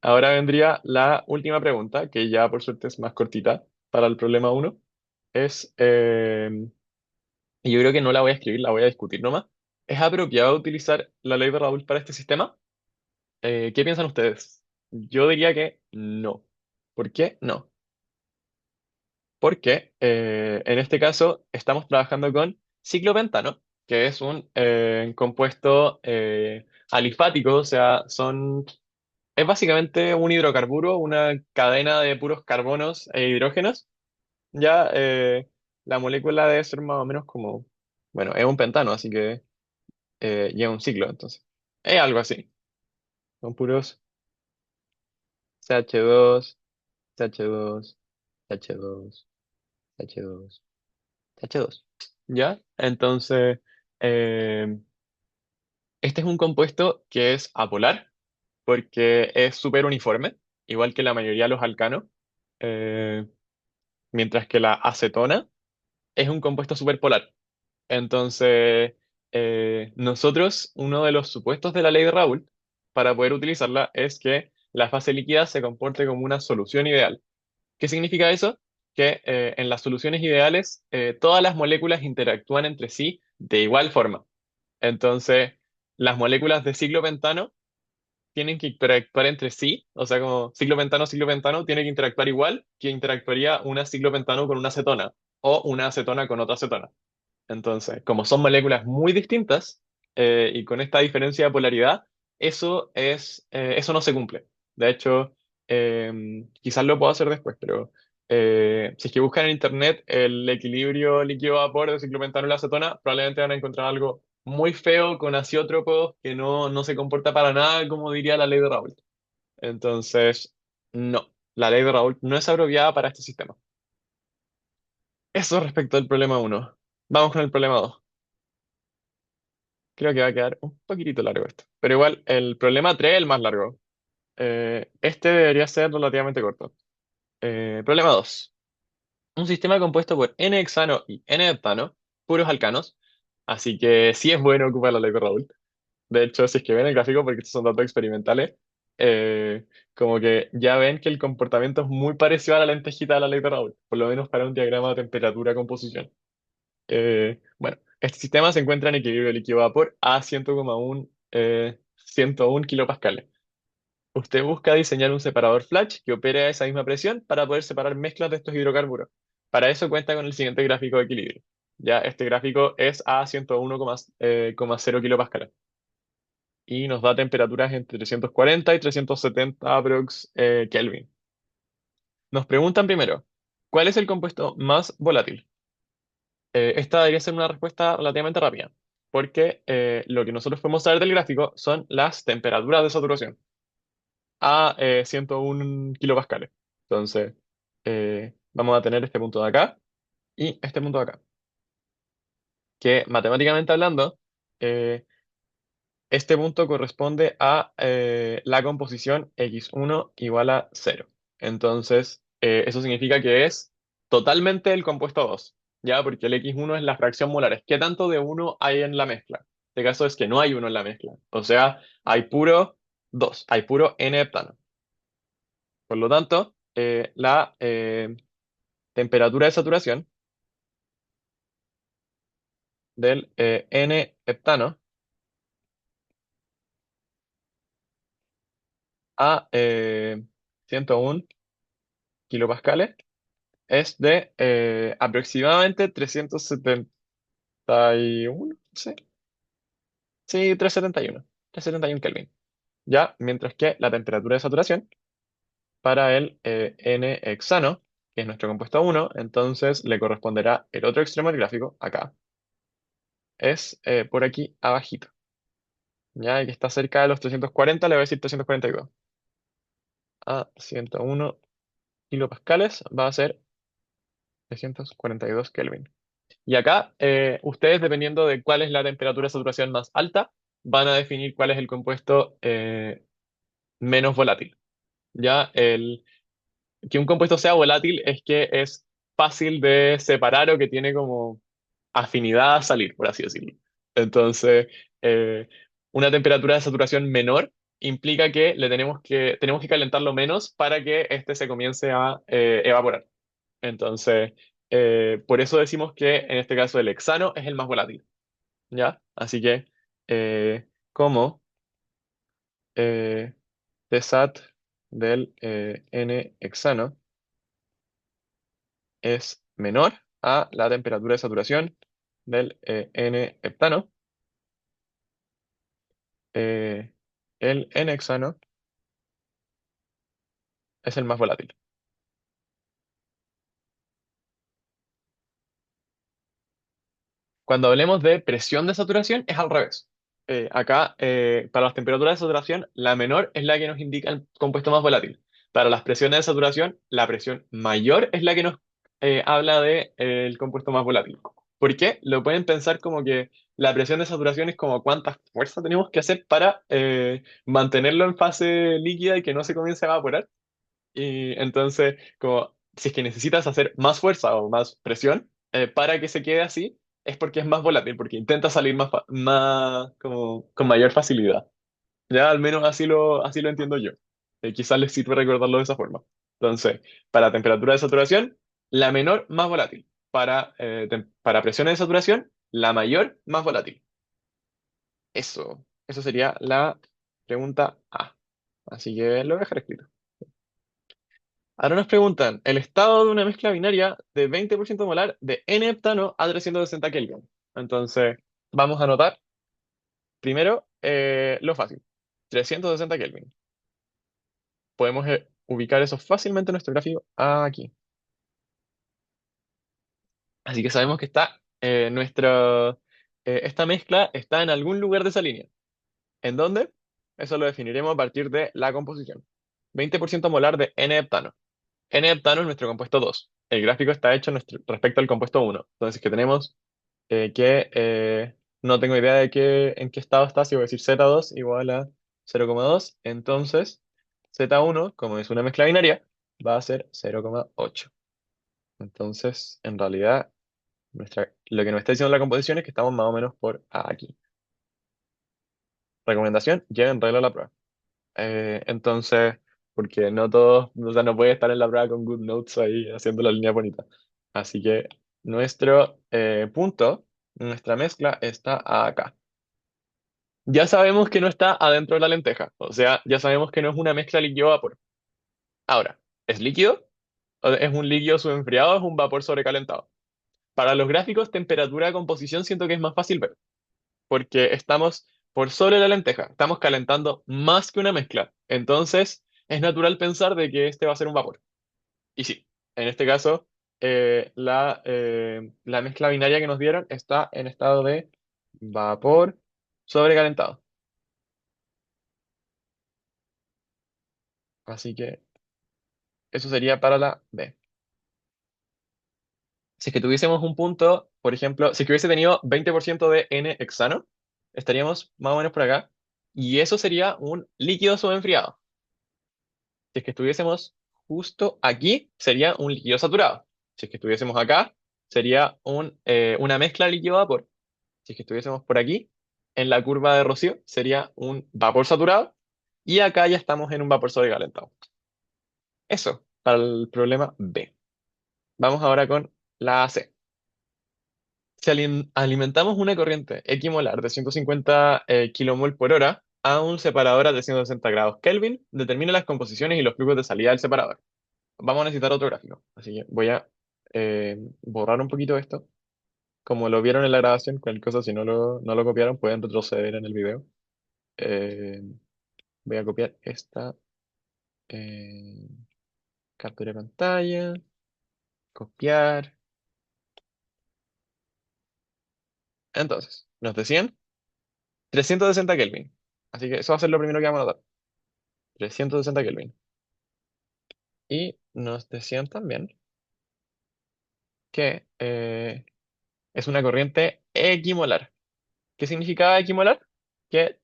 Ahora vendría la última pregunta, que ya por suerte es más cortita para el problema uno. Es, y yo creo que no la voy a escribir, la voy a discutir nomás. ¿Es apropiado utilizar la ley de Raoul para este sistema? ¿Qué piensan ustedes? Yo diría que no. ¿Por qué? No. Porque en este caso estamos trabajando con ciclopentano, que es un compuesto alifático, o sea, es básicamente un hidrocarburo, una cadena de puros carbonos e hidrógenos. Ya la molécula debe ser más o menos como, bueno, es un pentano, así que lleva un ciclo, entonces. Es algo así. Son puros CH2, CH2, CH2, CH2. H2. ¿Ya? Entonces, eh, este es un compuesto que es apolar porque es súper uniforme, igual que la mayoría de los alcanos, eh, mientras que la acetona es un compuesto superpolar. Entonces, nosotros, uno de los supuestos de la ley de Raoult para poder utilizarla es que la fase líquida se comporte como una solución ideal. ¿Qué significa eso? que en las soluciones ideales todas las moléculas interactúan entre sí de igual forma. Entonces, las moléculas de ciclopentano tienen que interactuar entre sí, o sea, como ciclopentano tiene que interactuar igual que interactuaría una ciclopentano con una acetona o una acetona con otra acetona. Entonces, como son moléculas muy distintas y con esta diferencia de polaridad, eso no se cumple. De hecho, quizás lo puedo hacer después, pero si es que buscan en internet el equilibrio líquido-vapor de ciclopentano y la acetona, probablemente van a encontrar algo muy feo con aciótropos que no se comporta para nada como diría la ley de Raoult. Entonces, no, la ley de Raoult no es apropiada para este sistema. Eso respecto al problema uno. Vamos con el problema 2. Creo que va a quedar un poquitito largo esto. Pero igual, el problema 3 es el más largo. Este debería ser relativamente corto. Problema 2. Un sistema compuesto por N-hexano y N-heptano, puros alcanos. Así que sí es bueno ocupar la ley de Raoult. De hecho, si es que ven el gráfico, porque estos son datos experimentales, como que ya ven que el comportamiento es muy parecido a la lentejita de la ley de Raoult, por lo menos para un diagrama de temperatura-composición. Bueno, este sistema se encuentra en equilibrio líquido-vapor a 101 kilopascales. Usted busca diseñar un separador flash que opere a esa misma presión para poder separar mezclas de estos hidrocarburos. Para eso cuenta con el siguiente gráfico de equilibrio. Ya, este gráfico es a 101,0 kilopascales y nos da temperaturas entre 340 y 370 aprox Kelvin. Nos preguntan primero, ¿cuál es el compuesto más volátil? Esta debería ser una respuesta relativamente rápida, porque lo que nosotros podemos saber del gráfico son las temperaturas de saturación a 101 kilopascales. Entonces, vamos a tener este punto de acá y este punto de acá, que matemáticamente hablando, eh, este punto corresponde a la composición x1 igual a 0. Entonces, eso significa que es totalmente el compuesto 2, ¿ya? Porque el x1 es la fracción molar. ¿Qué tanto de uno hay en la mezcla? Este caso es que no hay uno en la mezcla. O sea, hay puro 2, hay puro n-heptano. Por lo tanto, la temperatura de saturación del n-heptano a 101 kilopascales es de aproximadamente 371, sí, sí, 371 Kelvin. Ya, mientras que la temperatura de saturación para el N-hexano, que es nuestro compuesto uno, entonces le corresponderá el otro extremo del gráfico, acá, es por aquí abajito. Ya, y que está cerca de los 340, le voy a decir 342. A 101 kilopascales va a ser 342 Kelvin. Y acá, ustedes, dependiendo de cuál es la temperatura de saturación más alta, van a definir cuál es el compuesto menos volátil. Ya, que un compuesto sea volátil es que es fácil de separar o que tiene como afinidad a salir, por así decirlo. Entonces, eh, una temperatura de saturación menor implica que tenemos que calentarlo menos para que éste se comience a evaporar. Entonces, por eso decimos que en este caso el hexano es el más volátil, ¿ya? Así que, como eh, Tsat del N-hexano es menor a la temperatura de saturación del N-heptano, eh, el N-hexano es el más volátil. Cuando hablemos de presión de saturación, es al revés. Acá, para las temperaturas de saturación, la menor es la que nos indica el compuesto más volátil. Para las presiones de saturación, la presión mayor es la que nos habla de, el compuesto más volátil. ¿Por qué? Lo pueden pensar como que la presión de saturación es como cuánta fuerza tenemos que hacer para mantenerlo en fase líquida y que no se comience a evaporar. Y entonces, como si es que necesitas hacer más fuerza o más presión para que se quede así, es porque es más volátil, porque intenta salir más como con mayor facilidad. Ya al menos así lo entiendo yo. Quizás les sirve recordarlo de esa forma. Entonces, para temperatura de saturación, La menor, más volátil. Para presiones de saturación, la mayor, más volátil. Eso sería la pregunta A. Así que lo voy a dejar escrito. Ahora nos preguntan el estado de una mezcla binaria de 20% molar de N-heptano a 360 Kelvin. Entonces, vamos a anotar primero lo fácil. 360 Kelvin. Podemos ubicar eso fácilmente en nuestro gráfico aquí. Así que sabemos que está esta mezcla está en algún lugar de esa línea. ¿En dónde? Eso lo definiremos a partir de la composición. 20% molar de N-heptano. N-heptano es nuestro compuesto 2. El gráfico está hecho respecto al compuesto 1. Entonces, que tenemos no tengo idea de en qué estado está, si voy a decir Z2 igual a 0,2. Entonces, Z1, como es una mezcla binaria, va a ser 0,8. Entonces, en realidad, lo que nos está diciendo la composición es que estamos más o menos por aquí. Recomendación, lleven regla a la prueba. Entonces, porque no todos, o sea, no puede estar en la prueba con good notes ahí haciendo la línea bonita. Así que nuestro punto, nuestra mezcla está acá. Ya sabemos que no está adentro de la lenteja, o sea, ya sabemos que no es una mezcla líquido-vapor. Ahora, ¿es líquido? ¿O es un líquido subenfriado o es un vapor sobrecalentado? Para los gráficos, temperatura de composición siento que es más fácil ver, porque estamos por sobre la lenteja, estamos calentando más que una mezcla. Entonces, es natural pensar de que este va a ser un vapor. Y sí, en este caso, la mezcla binaria que nos dieron está en estado de vapor sobrecalentado. Así que eso sería para la B. Si es que tuviésemos un punto, por ejemplo, si es que hubiese tenido 20% de N hexano, estaríamos más o menos por acá. Y eso sería un líquido subenfriado. Si es que estuviésemos justo aquí, sería un líquido saturado. Si es que estuviésemos acá, sería una mezcla líquido-vapor. Si es que estuviésemos por aquí, en la curva de Rocío, sería un vapor saturado. Y acá ya estamos en un vapor sobrecalentado. Eso, para el problema B. Vamos ahora con la C. Si alimentamos una corriente equimolar de 150 kmol por hora a un separador a 360 grados Kelvin, determina las composiciones y los flujos de salida del separador. Vamos a necesitar otro gráfico, así que voy a borrar un poquito esto. Como lo vieron en la grabación, cualquier cosa, si no lo copiaron, pueden retroceder en el video. Eh, Voy a copiar esta eh, captura de pantalla, copiar. Entonces, nos decían 360 Kelvin. Así que eso va a ser lo primero que vamos a notar. 360 Kelvin. Y nos decían también que es una corriente equimolar. ¿Qué significaba equimolar? Que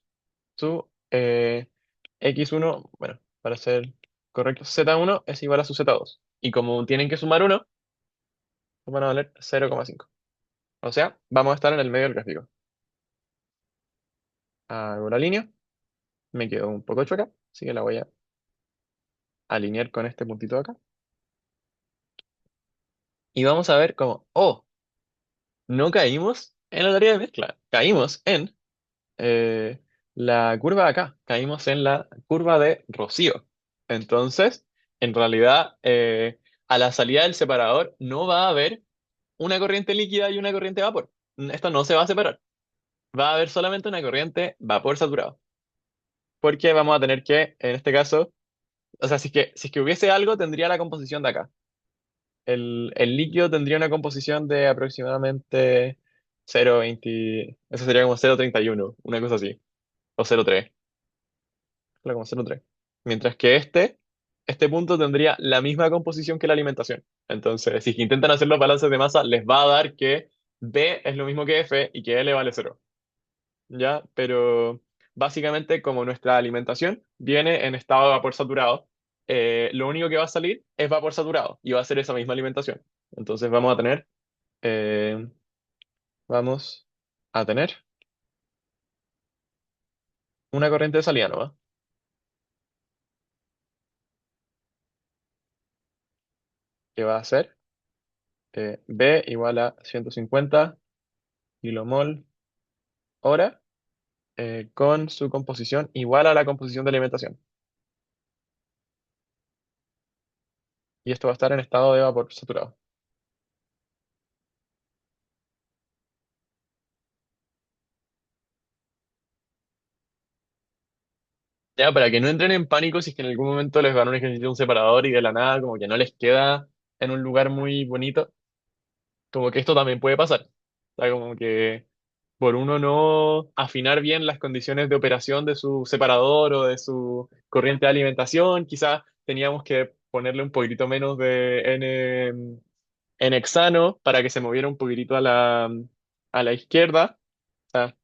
su X1, bueno, para ser correcto, Z1 es igual a su Z2. Y como tienen que sumar uno, van a valer 0,5. O sea, vamos a estar en el medio del gráfico. Hago la línea, me quedo un poco chueca, así que la voy a alinear con este puntito de acá. Y vamos a ver cómo, oh, no caímos en la teoría de mezcla, caímos en eh, la curva de acá, caímos en la curva de Rocío. Entonces, en realidad, a la salida del separador no va a haber una corriente líquida y una corriente vapor. Esto no se va a separar. Va a haber solamente una corriente vapor saturado. Porque vamos a tener que, en este caso, o sea, si es que hubiese algo, tendría la composición de acá. El líquido tendría una composición de aproximadamente 0,20, eso sería como 0,31, una cosa así, o 0,3. Claro, como 0,3. Mientras que este punto tendría la misma composición que la alimentación. Entonces, si es que intentan hacer los balances de masa, les va a dar que B es lo mismo que F y que L vale 0. ¿Ya? Pero básicamente, como nuestra alimentación viene en estado de vapor saturado, lo único que va a salir es vapor saturado y va a ser esa misma alimentación. Entonces, eh, vamos a tener una corriente de salida nueva, que va a ser B igual a 150 kilomol hora con su composición igual a la composición de alimentación. Y esto va a estar en estado de vapor saturado. Ya, para que no entren en pánico si es que en algún momento les van un ejercicio de un separador y de la nada como que no les queda en un lugar muy bonito, como que esto también puede pasar. O sea, como que por uno no afinar bien las condiciones de operación de su separador o de su corriente de alimentación, quizás teníamos que ponerle un poquitito menos de en hexano para que se moviera un poquitito a la izquierda. O sea,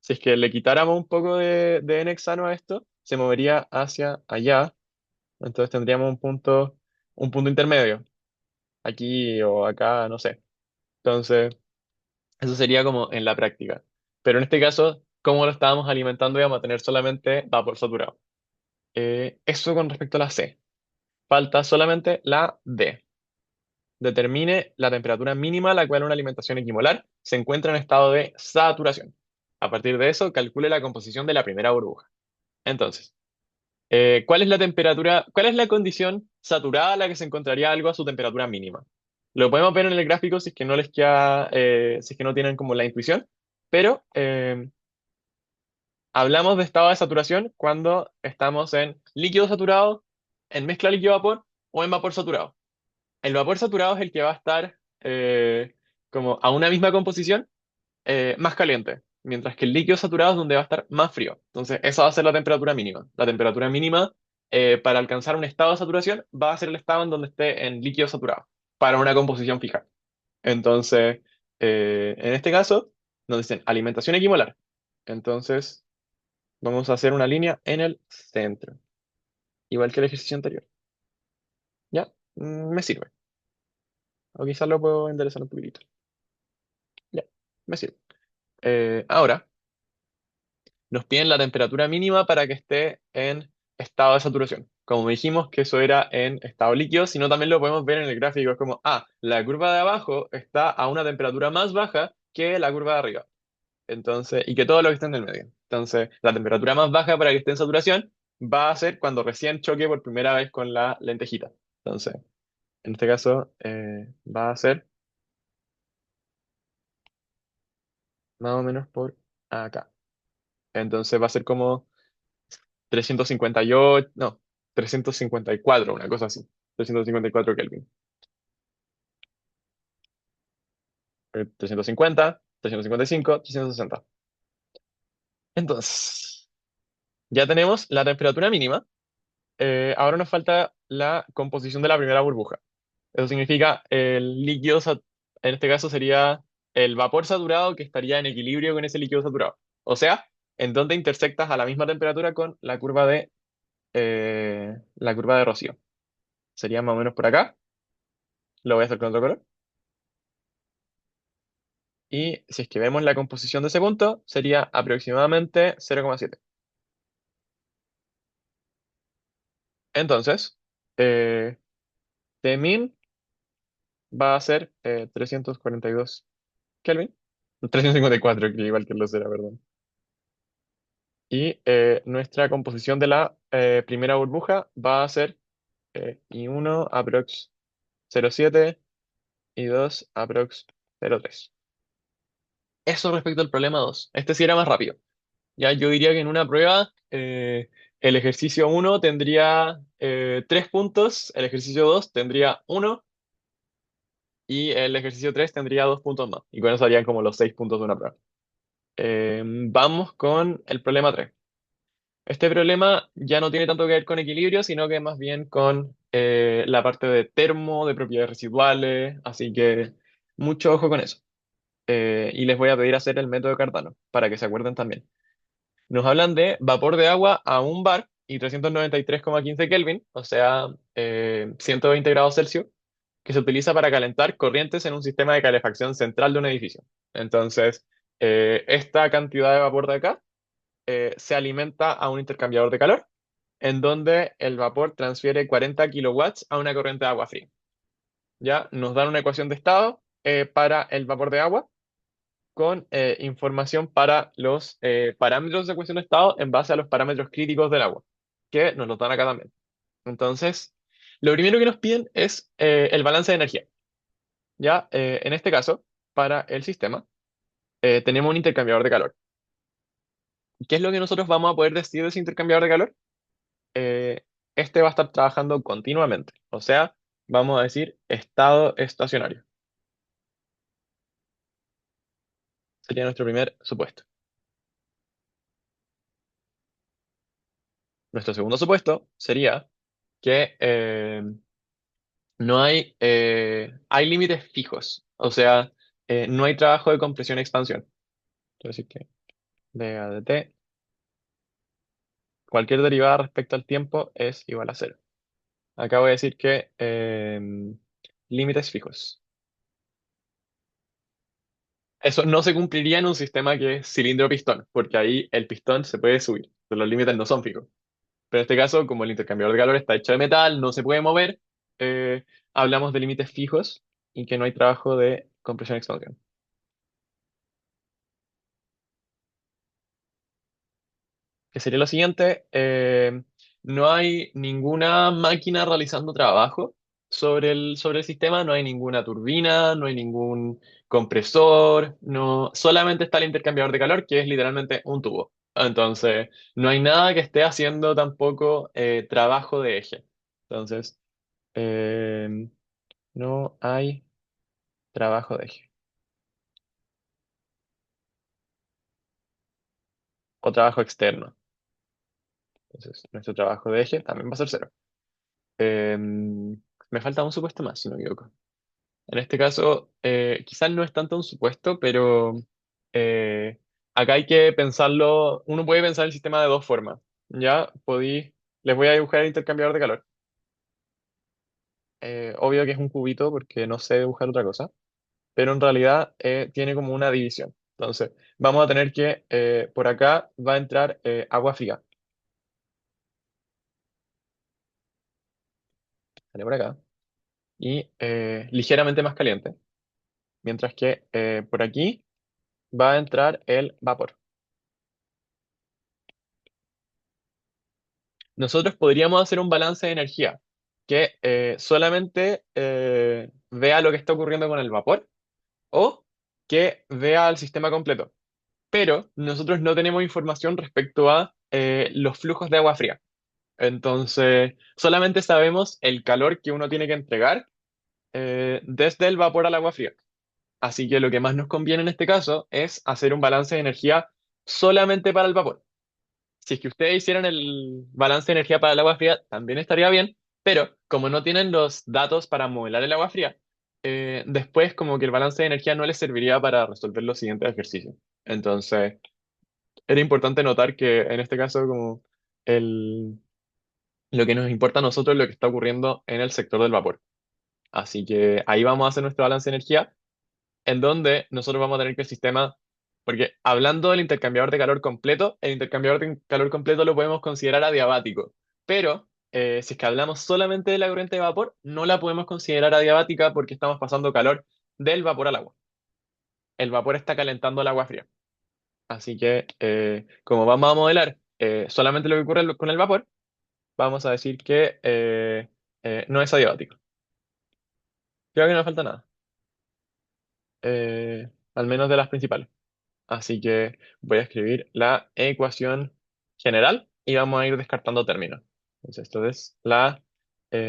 si es que le quitáramos un poco de n hexano a esto, se movería hacia allá. Entonces tendríamos un punto intermedio, aquí o acá, no sé. Entonces, eso sería como en la práctica. Pero en este caso, como lo estábamos alimentando, íbamos a tener solamente vapor saturado. Eso con respecto a la C. Falta solamente la D. Determine la temperatura mínima a la cual una alimentación equimolar se encuentra en estado de saturación. A partir de eso, calcule la composición de la primera burbuja. Entonces, ¿cuál es la temperatura, cuál es la condición saturada a la que se encontraría algo a su temperatura mínima? Lo podemos ver en el gráfico si es que no les queda, si es que no tienen como la intuición, pero hablamos de estado de saturación cuando estamos en líquido saturado, en mezcla líquido-vapor o en vapor saturado. El vapor saturado es el que va a estar como a una misma composición más caliente, mientras que el líquido saturado es donde va a estar más frío. Entonces, esa va a ser la temperatura mínima. La temperatura mínima para alcanzar un estado de saturación va a ser el estado en donde esté en líquido saturado, para una composición fija. Entonces, en este caso, nos dicen alimentación equimolar. Entonces, vamos a hacer una línea en el centro, igual que el ejercicio anterior. ¿Ya? Me sirve. O quizás lo puedo enderezar un poquitito. Ya, me sirve. Ahora, nos piden la temperatura mínima para que esté en estado de saturación. Como dijimos que eso era en estado líquido, sino también lo podemos ver en el gráfico. Es como, la curva de abajo está a una temperatura más baja que la curva de arriba. Entonces, y que todo lo que está en el medio. Entonces, la temperatura más baja para que esté en saturación va a ser cuando recién choque por primera vez con la lentejita. Entonces, en este caso, va a ser más o menos por acá. Entonces va a ser como 358, no, 354, una cosa así. 354 Kelvin. 350, 355, 360. Entonces, ya tenemos la temperatura mínima. Ahora nos falta la composición de la primera burbuja. Eso significa el líquido, en este caso sería el vapor saturado que estaría en equilibrio con ese líquido saturado. O sea, en donde intersectas a la misma temperatura con la curva de Rocío. Sería más o menos por acá. Lo voy a hacer con otro color. Y si es que vemos la composición de ese punto, sería aproximadamente 0,7. Entonces, eh, Tmin va a ser 342 Kelvin. 354, que igual que lo será, perdón. Y nuestra composición de la primera burbuja va a ser I1 aprox 0,7 y 2 aprox 0,3. Eso respecto al problema 2. Este sí era más rápido. Ya yo diría que en una prueba el ejercicio uno tendría 3 puntos, el ejercicio 2 tendría uno y el ejercicio 3 tendría 2 puntos más. Y con eso harían como los 6 puntos de una prueba. Vamos con el problema 3. Este problema ya no tiene tanto que ver con equilibrio, sino que más bien con la parte de termo, de propiedades residuales, así que mucho ojo con eso. Y les voy a pedir hacer el método Cardano para que se acuerden también. Nos hablan de vapor de agua a un bar y 393,15 Kelvin, o sea, 120 grados Celsius, que se utiliza para calentar corrientes en un sistema de calefacción central de un edificio. Entonces, esta cantidad de vapor de acá se alimenta a un intercambiador de calor, en donde el vapor transfiere 40 kilowatts a una corriente de agua fría. ya nos dan una ecuación de estado para el vapor de agua con información para los parámetros de ecuación de estado en base a los parámetros críticos del agua, que nos lo dan acá también. Entonces, lo primero que nos piden es el balance de energía. Ya, en este caso, para el sistema, tenemos un intercambiador de calor. ¿Qué es lo que nosotros vamos a poder decir de ese intercambiador de calor? Eh, este va a estar trabajando continuamente. O sea, vamos a decir estado estacionario. Sería nuestro primer supuesto. Nuestro segundo supuesto sería que no hay, hay límites fijos. O sea, no hay trabajo de compresión y expansión. Quiero decir que dA de t, cualquier derivada respecto al tiempo es igual a cero. Acá voy a decir que límites fijos. Eso no se cumpliría en un sistema que es cilindro-pistón, porque ahí el pistón se puede subir, pero los límites no son fijos. Pero en este caso, como el intercambiador de calor está hecho de metal, no se puede mover, eh, hablamos de límites fijos y que no hay trabajo de compresión-expansión. Que sería lo siguiente, no hay ninguna máquina realizando trabajo sobre el sistema, no hay ninguna turbina, no hay ningún compresor, no, solamente está el intercambiador de calor, que es literalmente un tubo. Entonces, no hay nada que esté haciendo tampoco trabajo de eje. Entonces, eh, no hay trabajo de eje. O trabajo externo. Entonces, nuestro trabajo de eje también va a ser cero. Me falta un supuesto más, si no me equivoco. En este caso, quizás no es tanto un supuesto, pero eh, acá hay que pensarlo, uno puede pensar el sistema de dos formas. Ya les voy a dibujar el intercambiador de calor. Obvio que es un cubito porque no sé dibujar otra cosa, pero en realidad tiene como una división. Entonces, vamos a tener que, por acá va a entrar agua fría, sale por acá, y ligeramente más caliente, mientras que por aquí va a entrar el vapor. Nosotros podríamos hacer un balance de energía que solamente vea lo que está ocurriendo con el vapor o que vea el sistema completo. Pero nosotros no tenemos información respecto a los flujos de agua fría. Entonces, solamente sabemos el calor que uno tiene que entregar desde el vapor al agua fría. Así que lo que más nos conviene en este caso es hacer un balance de energía solamente para el vapor. Si es que ustedes hicieran el balance de energía para el agua fría, también estaría bien, pero como no tienen los datos para modelar el agua fría, después como que el balance de energía no les serviría para resolver los siguientes ejercicios. Entonces, era importante notar que en este caso como el, lo que nos importa a nosotros es lo que está ocurriendo en el sector del vapor. Así que ahí vamos a hacer nuestro balance de energía en donde nosotros vamos a tener que el sistema, porque hablando del intercambiador de calor completo, el intercambiador de calor completo lo podemos considerar adiabático, pero si es que hablamos solamente de la corriente de vapor, no la podemos considerar adiabática porque estamos pasando calor del vapor al agua. El vapor está calentando el agua fría. Así que, como vamos a modelar solamente lo que ocurre con el vapor, vamos a decir que no es adiabático. Creo que no me falta nada, al menos de las principales. Así que voy a escribir la ecuación general y vamos a ir descartando términos. Entonces, esto es la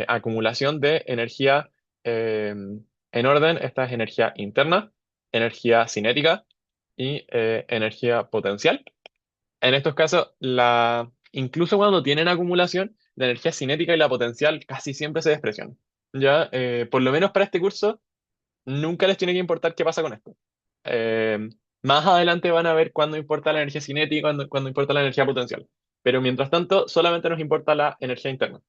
acumulación de energía en orden. Esta es energía interna, energía cinética y energía potencial. En estos casos, incluso cuando tienen acumulación, la energía cinética y la potencial casi siempre se desprecian. Ya, por lo menos para este curso nunca les tiene que importar qué pasa con esto. Eh, Más adelante van a ver cuándo importa la energía cinética y cuándo importa la energía potencial. Pero mientras tanto, solamente nos importa la energía interna.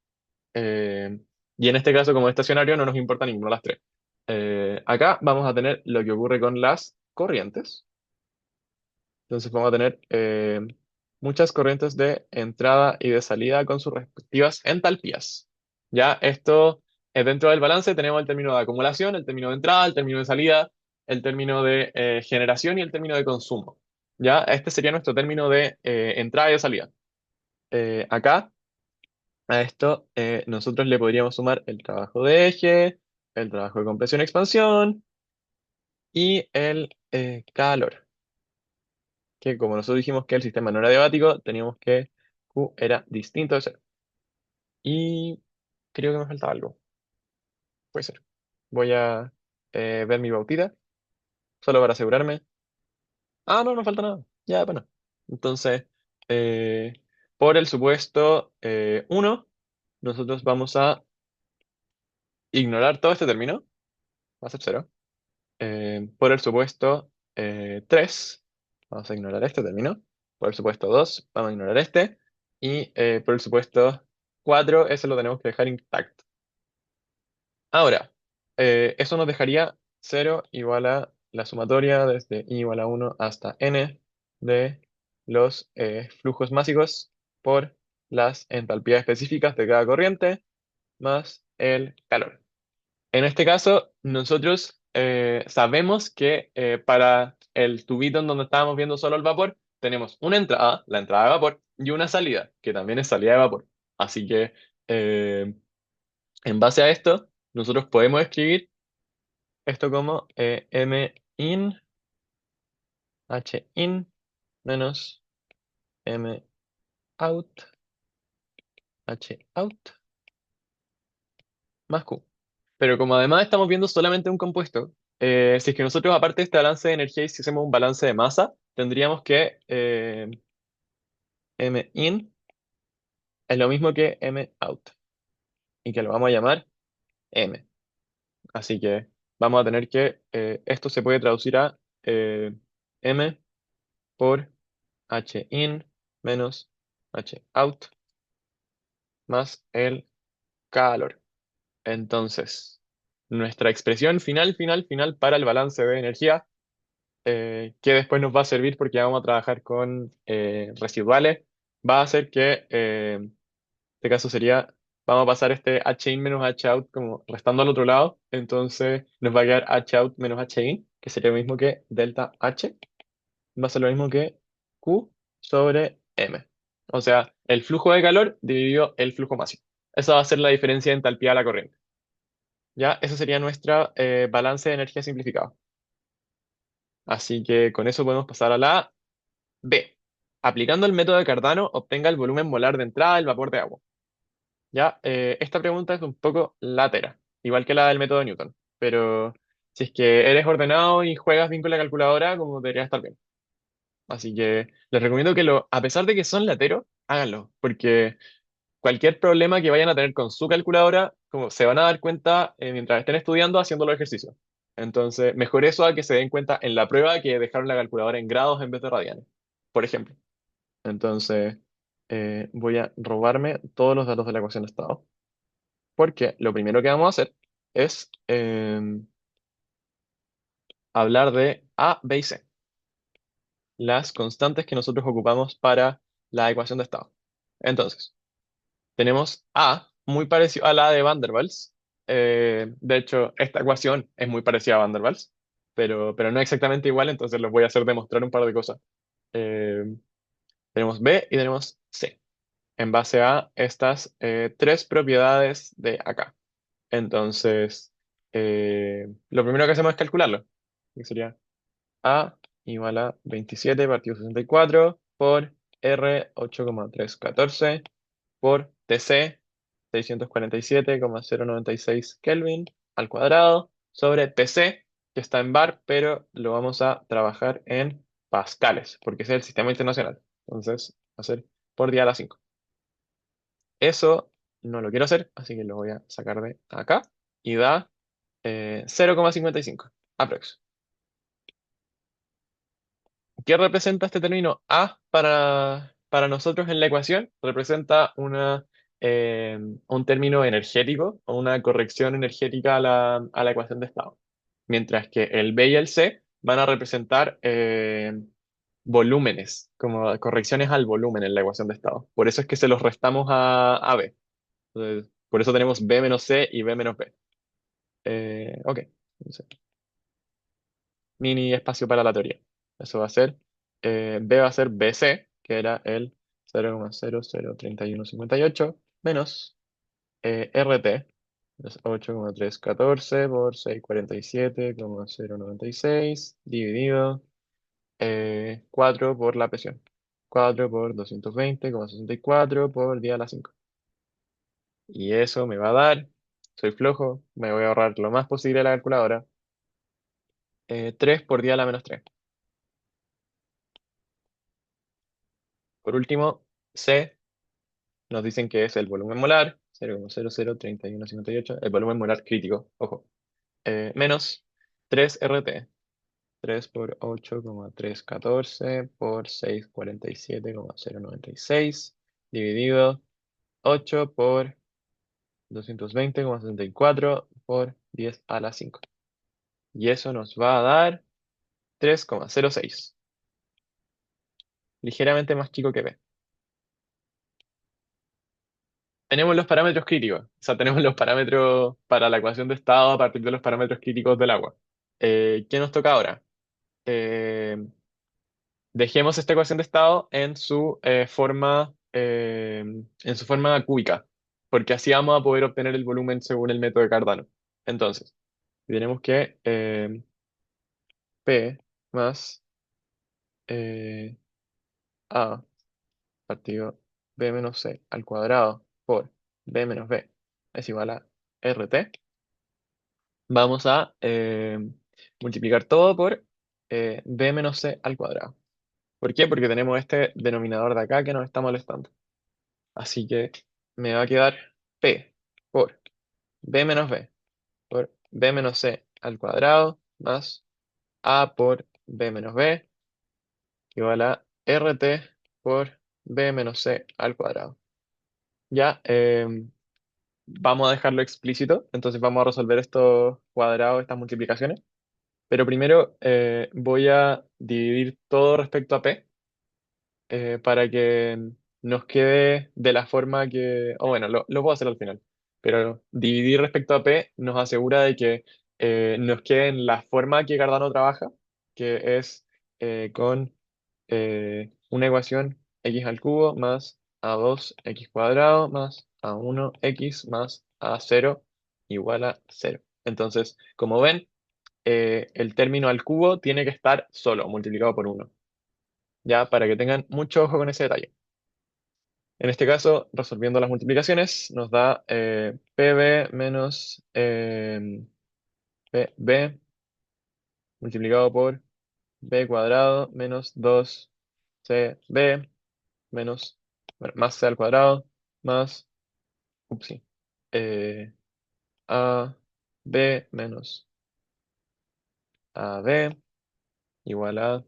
Eh, y en este caso, como estacionario, no nos importa ninguna de las tres. Acá vamos a tener lo que ocurre con las corrientes. Entonces vamos a tener muchas corrientes de entrada y de salida con sus respectivas entalpías. Ya esto dentro del balance tenemos el término de acumulación, el término de entrada, el término de salida, el término de generación y el término de consumo. ¿Ya? Este sería nuestro término de entrada y de salida. Acá, a esto, nosotros le podríamos sumar el trabajo de eje, el trabajo de compresión y expansión y el calor, que como nosotros dijimos que el sistema no era adiabático, teníamos que Q era distinto de cero. Y creo que me faltaba algo. Puede ser. Voy a ver mi bautita, solo para asegurarme. Ah, no, no falta nada. Ya, bueno. Entonces, eh, por el supuesto uno, nosotros vamos a ignorar todo este término, va a ser cero. Por el supuesto 3, vamos a ignorar este término. Por el supuesto 2, vamos a ignorar este. Y por el supuesto 4, ese lo tenemos que dejar intacto. Ahora, eso nos dejaría cero igual a la sumatoria desde i igual a uno hasta n de los flujos másicos por las entalpías específicas de cada corriente más el calor. En este caso, nosotros sabemos que para el tubito en donde estábamos viendo solo el vapor, tenemos una entrada, la entrada de vapor, y una salida, que también es salida de vapor. Así que, eh, en base a esto, nosotros podemos escribir esto como M in, H in, menos M out, H out, más Q. Pero como además estamos viendo solamente un compuesto, si es que nosotros aparte de este balance de energía y si hacemos un balance de masa, tendríamos que M in es lo mismo que M out y que lo vamos a llamar M. Así que vamos a tener que, esto se puede traducir a M por H in menos H out más el calor. Entonces, nuestra expresión final para el balance de energía, que después nos va a servir porque vamos a trabajar con residuales, va a ser que, en este caso sería, vamos a pasar este H in menos H out como restando al otro lado, entonces nos va a quedar H out menos H in, que sería lo mismo que delta H, va a ser lo mismo que Q sobre M. O sea, el flujo de calor dividido el flujo máximo. Esa va a ser la diferencia de entalpía de la corriente. ¿Ya? Ese sería nuestra balance de energía simplificado. Así que con eso podemos pasar a la B. Aplicando el método de Cardano, obtenga el volumen molar de entrada del vapor de agua. ¿Ya? Esta pregunta es un poco latera, igual que la del método de Newton. Pero si es que eres ordenado y juegas bien con la calculadora, como debería estar bien. Así que les recomiendo que a pesar de que son lateros, háganlo, porque cualquier problema que vayan a tener con su calculadora, como se van a dar cuenta mientras estén estudiando haciendo los ejercicios. Entonces, mejor eso a que se den cuenta en la prueba que dejaron la calculadora en grados en vez de radianes, por ejemplo. Entonces, voy a robarme todos los datos de la ecuación de estado, porque lo primero que vamos a hacer es hablar de A, B y C, las constantes que nosotros ocupamos para la ecuación de estado. Entonces, tenemos A, muy parecido a la de Van der Waals. De hecho, esta ecuación es muy parecida a Van der Waals, pero no exactamente igual, entonces les voy a hacer demostrar un par de cosas. Eh, Tenemos B y tenemos C, en base a estas tres propiedades de acá. Entonces, lo primero que hacemos es calcularlo, que sería A igual a 27 partido 64 por R 8,314 por TC 647,096 Kelvin al cuadrado sobre TC, que está en bar, pero lo vamos a trabajar en pascales, porque ese es el sistema internacional. Entonces, va a ser por día a las 5. Eso no lo quiero hacer, así que lo voy a sacar de acá y da 0,55 aprox. ¿Qué representa este término A para nosotros en la ecuación? Representa un término energético o una corrección energética a la ecuación de estado. Mientras que el B y el C van a representar volúmenes, como correcciones al volumen en la ecuación de estado. Por eso es que se los restamos a B. Entonces, Por eso tenemos b menos c y b menos b. Ok. Entonces, mini espacio para la teoría. Eso va a ser, b va a ser bc, que era el 0,003158 menos rt, es 8,314 por 647,096 dividido 4 por la presión. 4 por 220,64 por 10 a la 5. Y eso me va a dar, soy flojo, me voy a ahorrar lo más posible la calculadora, 3 por 10 a la menos 3. Por último, C nos dicen que es el volumen molar, 0,003158, el volumen molar crítico, ojo, menos 3 RT, 3 por 8,314 por 647,096 dividido 8 por 220,74 por 10 a la 5. Y eso nos va a dar 3,06, ligeramente más chico que B. Tenemos los parámetros críticos, o sea, tenemos los parámetros para la ecuación de estado a partir de los parámetros críticos del agua. ¿Qué nos toca ahora? Eh, Dejemos esta ecuación de estado en su forma cúbica, porque así vamos a poder obtener el volumen según el método de Cardano. Entonces, tenemos que P más eh, A partido B menos C al cuadrado por B menos B es igual a RT. Vamos a multiplicar todo por B menos C al cuadrado. ¿Por qué? Porque tenemos este denominador de acá que nos está molestando. Así que me va a quedar P por B menos B por B menos C al cuadrado más A por B menos B igual a RT por B menos C al cuadrado. Ya, vamos a dejarlo explícito, entonces vamos a resolver estos cuadrados, estas multiplicaciones. Pero primero voy a dividir todo respecto a P para que nos quede de la forma que, o bueno, lo puedo hacer al final, pero dividir respecto a P nos asegura de que nos quede en la forma que Cardano trabaja, que es con una ecuación x al cubo más a2x cuadrado más a1x más a0 igual a 0. Entonces, como ven, el término al cubo tiene que estar solo, multiplicado por uno, ya para que tengan mucho ojo con ese detalle. En este caso, resolviendo las multiplicaciones, nos da PB menos PB multiplicado por B cuadrado menos 2CB menos, bueno, más C al cuadrado más, upsí, eh, AB menos AB igual a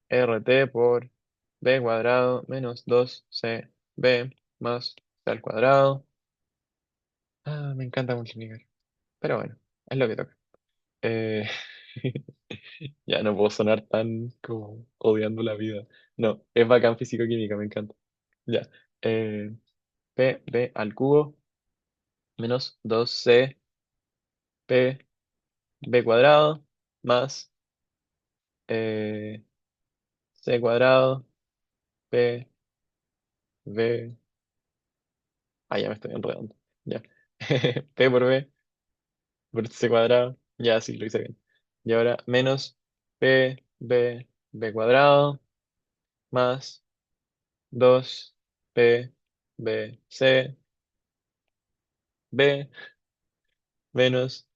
RT por B cuadrado menos 2CB más C al cuadrado. Me encanta multiplicar. Pero bueno, es lo que toca. Eh, ya no puedo sonar tan como odiando la vida. No, es bacán físico-química, me encanta. Ya. Eh, B al cubo menos 2C P B cuadrado más eh, C cuadrado P B. Ah, ya me estoy enredando. Ya. P por B por C cuadrado. Ya, sí, lo hice bien. Y ahora menos B cuadrado más 2 B C B menos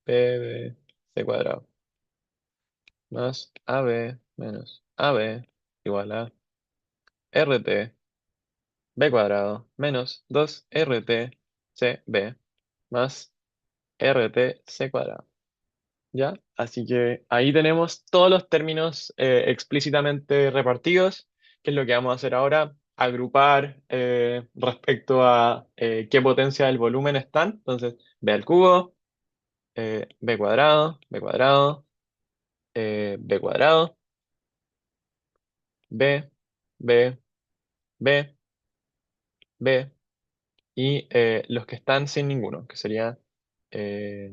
B C cuadrado más a b menos a b igual a RT B cuadrado menos 2 RT C B más RT C cuadrado. ¿Ya? Así que ahí tenemos todos los términos explícitamente repartidos, que es lo que vamos a hacer ahora, agrupar respecto a qué potencia del volumen están. Entonces, B al cubo, B cuadrado, B cuadrado, B, B, B, B y los que están sin ninguno, que sería eh,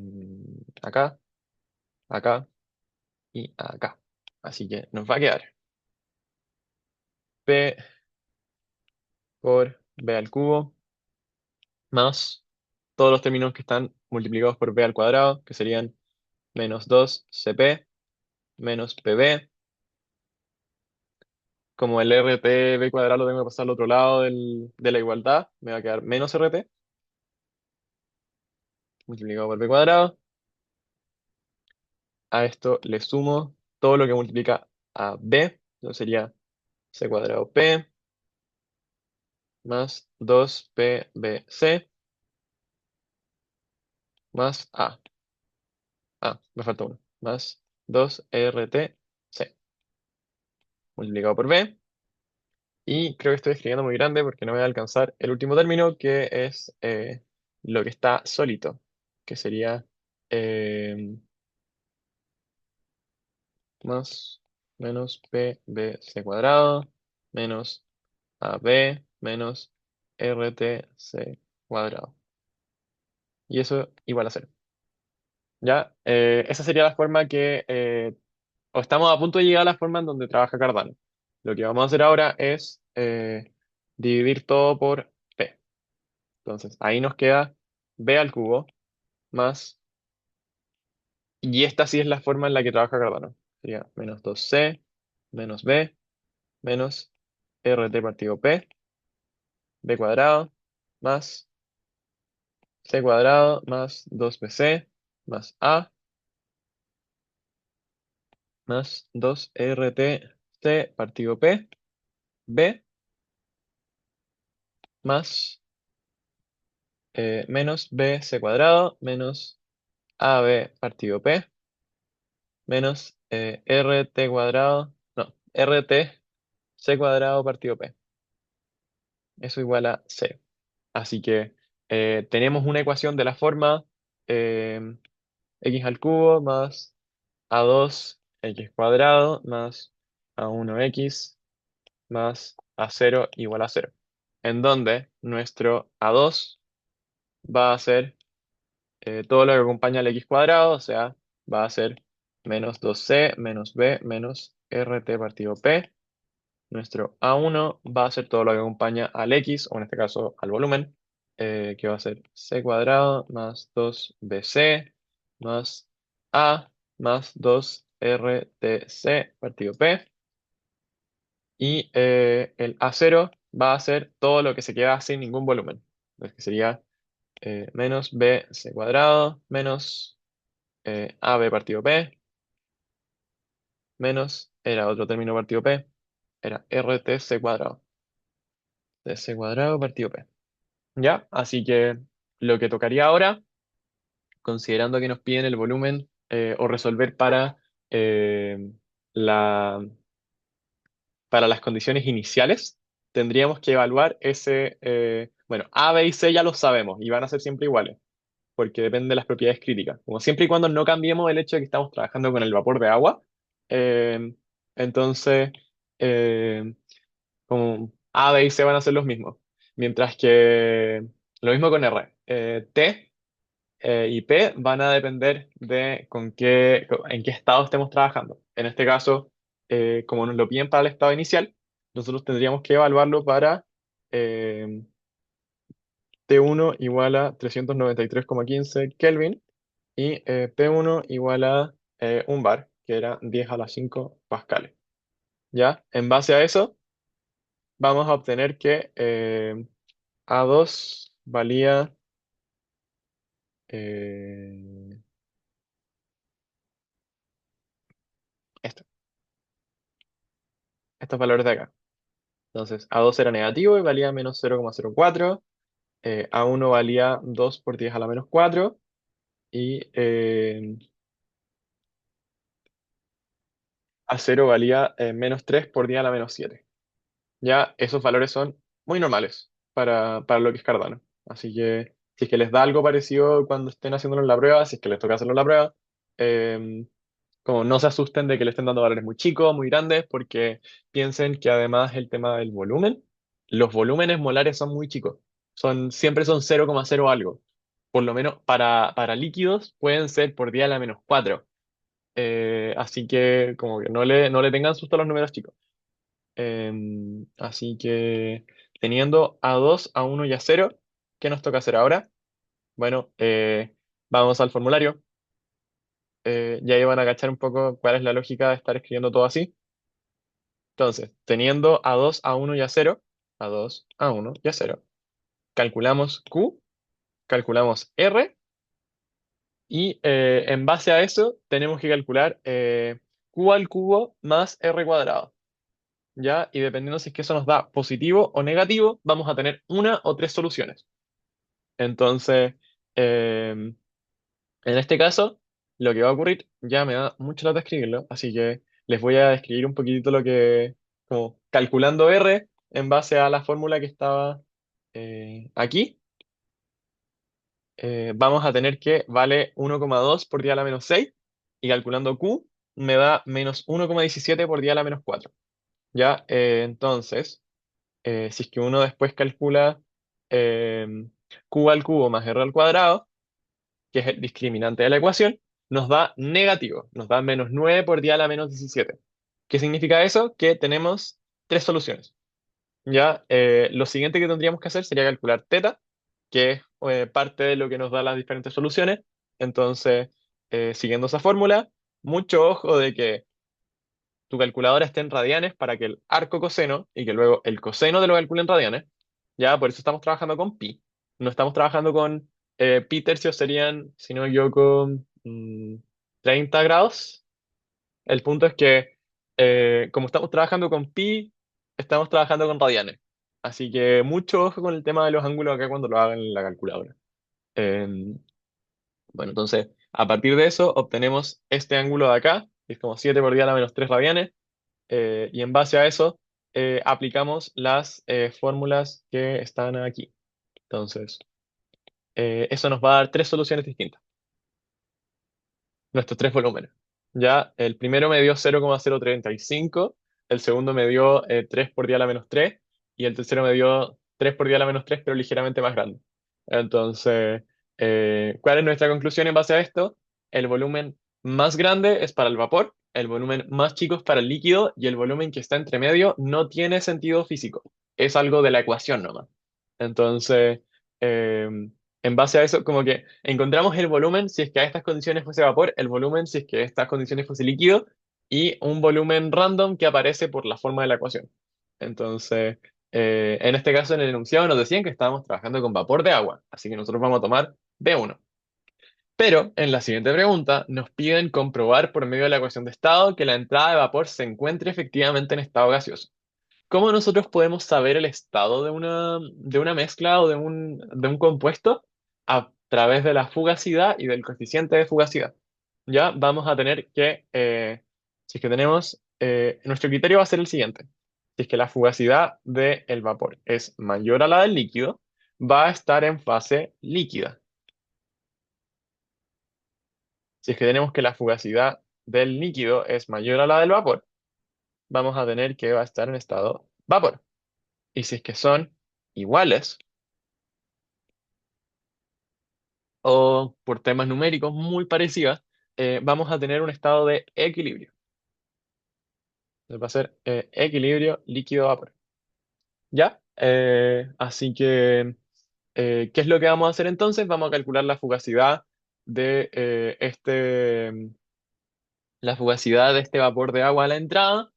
acá, acá y acá. Así que nos va a quedar p por b al cubo más todos los términos que están multiplicados por b al cuadrado, que serían menos 2cp menos pb. Como el RT b cuadrado lo tengo que pasar al otro lado de la igualdad, me va a quedar menos RT multiplicado por b cuadrado. A esto le sumo todo lo que multiplica a b, entonces sería c cuadrado p más 2pbc más a. Ah, me falta uno. Más 2rtc multiplicado por b. Y creo que estoy escribiendo muy grande porque no me va a alcanzar el último término, que es lo que está solito, que sería eh, más menos pbc cuadrado menos ab menos rtc cuadrado. Y eso igual a cero. ¿Ya? Esa sería la forma que, o estamos a punto de llegar a la forma en donde trabaja Cardano. Lo que vamos a hacer ahora es dividir todo por p. Entonces, ahí nos queda b al cubo más, y esta sí es la forma en la que trabaja Cardano. Sería menos 2c menos b menos rt partido p, b cuadrado más c cuadrado más 2bc más a más 2rtc partido p, b más menos bc cuadrado menos ab partido p menos rt cuadrado, no, rt c cuadrado partido p. Eso igual a cero. Así que tenemos una ecuación de la forma eh, x al cubo más a2x cuadrado más a1x más a0 igual a cero, en donde nuestro a2 va a ser todo lo que acompaña al x cuadrado, o sea, va a ser menos 2c menos b menos rt partido p. Nuestro A1 va a ser todo lo que acompaña al X, o en este caso al volumen, que va a ser C cuadrado más 2BC más A más 2RTC partido P. Y el A0 va a ser todo lo que se queda sin ningún volumen. Entonces, que sería menos BC cuadrado menos AB partido P menos, era otro término partido P, era RTC cuadrado. TC cuadrado partido P. ¿Ya? Así que lo que tocaría ahora, considerando que nos piden el volumen o resolver eh, la, para las condiciones iniciales, tendríamos que evaluar ese, bueno, A, B y C ya lo sabemos y van a ser siempre iguales, porque depende de las propiedades críticas. Como siempre y cuando no cambiemos el hecho de que estamos trabajando con el vapor de agua, eh, entonces, eh, como A, B y C van a ser los mismos. Mientras que lo mismo con R. T y P van a depender de en qué estado estemos trabajando. En este caso, como nos lo piden para el estado inicial, nosotros tendríamos que evaluarlo para eh, T1 igual a 393,15 Kelvin y P1 igual a 1 bar, que era 10 a la 5 pascales. ¿Ya? En base a eso, vamos a obtener que A2 valía eh, esto, estos valores de acá. Entonces, A2 era negativo y valía menos 0,04. A1 valía 2 por 10 a la menos 4. Y A0 valía menos 3 por 10 a la menos 7. Ya esos valores son muy normales para lo que es Cardano. Así que si es que les da algo parecido cuando estén haciéndolo en la prueba, si es que les toca hacerlo en la prueba, eh, como no se asusten de que le estén dando valores muy chicos, muy grandes, porque piensen que además el tema del volumen, los volúmenes molares son muy chicos. Siempre son 0,0 algo. Por lo menos para líquidos pueden ser por día a la -4. Así que como que no le tengan susto a los números chicos. Así que teniendo a 2 a 1 y a 0, ¿qué nos toca hacer ahora? Bueno, vamos al formulario. Ya ahí van a cachar un poco cuál es la lógica de estar escribiendo todo así. Entonces, teniendo a 2 a 1 y a 0, calculamos Q, calculamos R y en base a eso tenemos que calcular Q al cubo más R cuadrado. ¿Ya? Y dependiendo si es que eso nos da positivo o negativo, vamos a tener una o tres soluciones. Entonces, en este caso, lo que va a ocurrir, ya me da mucho lata escribirlo, así que les voy a describir un poquitito como calculando R en base a la fórmula que estaba aquí. Vamos a tener que vale 1,2 por día a la -6 y calculando Q me da -1,17 por día a la -4. ¿Ya? Entonces, si es que uno después calcula eh, Q al cubo más R al cuadrado, que es el discriminante de la ecuación, nos da negativo, nos da -9 por día a la -17. ¿Qué significa eso? Que tenemos tres soluciones. Ya, lo siguiente que tendríamos que hacer sería calcular teta, que es parte de lo que nos da las diferentes soluciones. Entonces, siguiendo esa fórmula, mucho ojo de que tu calculadora esté en radianes para que el arco coseno y que luego el coseno te lo calcule en radianes. Ya, por eso estamos trabajando con pi. No estamos trabajando con pi tercios serían, si no me equivoco, 30 grados. El punto es que, como estamos trabajando con pi, estamos trabajando con radianes. Así que mucho ojo con el tema de los ángulos acá cuando lo hagan en la calculadora. Em, bueno, entonces, a partir de eso, obtenemos este ángulo de acá, que es como 7 por 10 a la -3 radianes, y en base a eso, aplicamos las fórmulas que están aquí. Entonces, eso nos va a dar tres soluciones distintas, nuestros tres volúmenes. Ya, el primero me dio 0,035, el segundo me dio 3 por 10 a la -3 y el tercero me dio 3 por 10 a la -3, pero ligeramente más grande. Entonces, ¿cuál es nuestra conclusión en base a esto? El volumen más grande es para el vapor, el volumen más chico es para el líquido y el volumen que está entre medio no tiene sentido físico. Es algo de la ecuación nomás. Entonces, eh, en base a eso, como que encontramos el volumen si es que a estas condiciones fuese vapor, el volumen si es que a estas condiciones fuese líquido y un volumen random que aparece por la forma de la ecuación. Entonces, en este caso, en el enunciado nos decían que estábamos trabajando con vapor de agua, así que nosotros vamos a tomar B1. Pero en la siguiente pregunta nos piden comprobar por medio de la ecuación de estado que la entrada de vapor se encuentre efectivamente en estado gaseoso. ¿Cómo nosotros podemos saber el estado de una mezcla o de un compuesto? A través de la fugacidad y del coeficiente de fugacidad. Ya vamos a tener que, si es que tenemos, nuestro criterio va a ser el siguiente. Si es que la fugacidad del vapor es mayor a la del líquido, va a estar en fase líquida. Si es que tenemos que la fugacidad del líquido es mayor a la del vapor, vamos a tener que va a estar en estado vapor. Y si es que son iguales, o por temas numéricos muy parecidas, vamos a tener un estado de equilibrio. Va a ser equilibrio líquido-vapor. ¿Ya? Así que, ¿qué es lo que vamos a hacer entonces? Vamos a calcular de la fugacidad de este vapor de agua a la entrada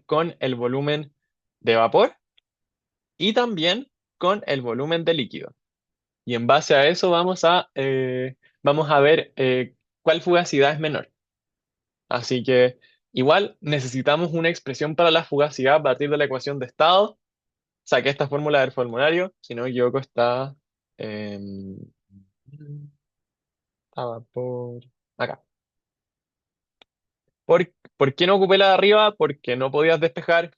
con el volumen de vapor y también con el volumen de líquido. Y en base a eso vamos a ver cuál fugacidad es menor. Así que igual necesitamos una expresión para la fugacidad a partir de la ecuación de estado. Saqué esta fórmula del formulario, si no me equivoco em, estaba por acá. ¿Por qué no ocupé la de arriba? Porque no podías despejar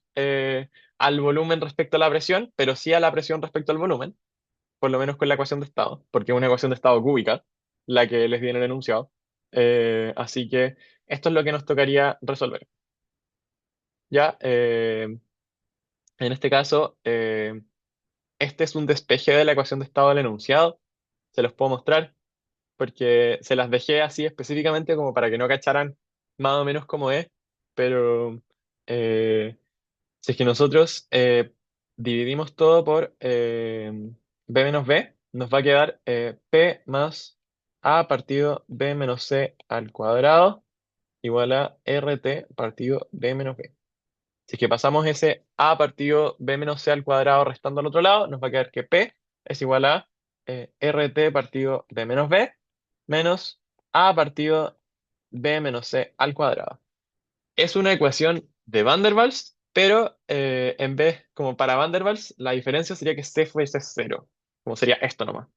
al volumen respecto a la presión, pero sí a la presión respecto al volumen, por lo menos con la ecuación de estado, porque es una ecuación de estado cúbica, la que les di en el enunciado. Así que esto es lo que nos tocaría resolver. Ya, en este caso, este es un despeje de la ecuación de estado del enunciado. Se los puedo mostrar porque se las dejé así específicamente como para que no cacharan más o menos cómo es, pero eh, si es que nosotros dividimos todo por b menos b, nos va a quedar p más a partido b menos c al cuadrado igual a rt partido b menos b. Si es que pasamos ese a partido b menos c al cuadrado restando al otro lado, nos va a quedar que p es igual a rt partido b menos b menos a partido b menos c al cuadrado. Es una ecuación de Van der Waals, pero en vez, como para Van der Waals, la diferencia sería que c fuese cero, como sería esto nomás.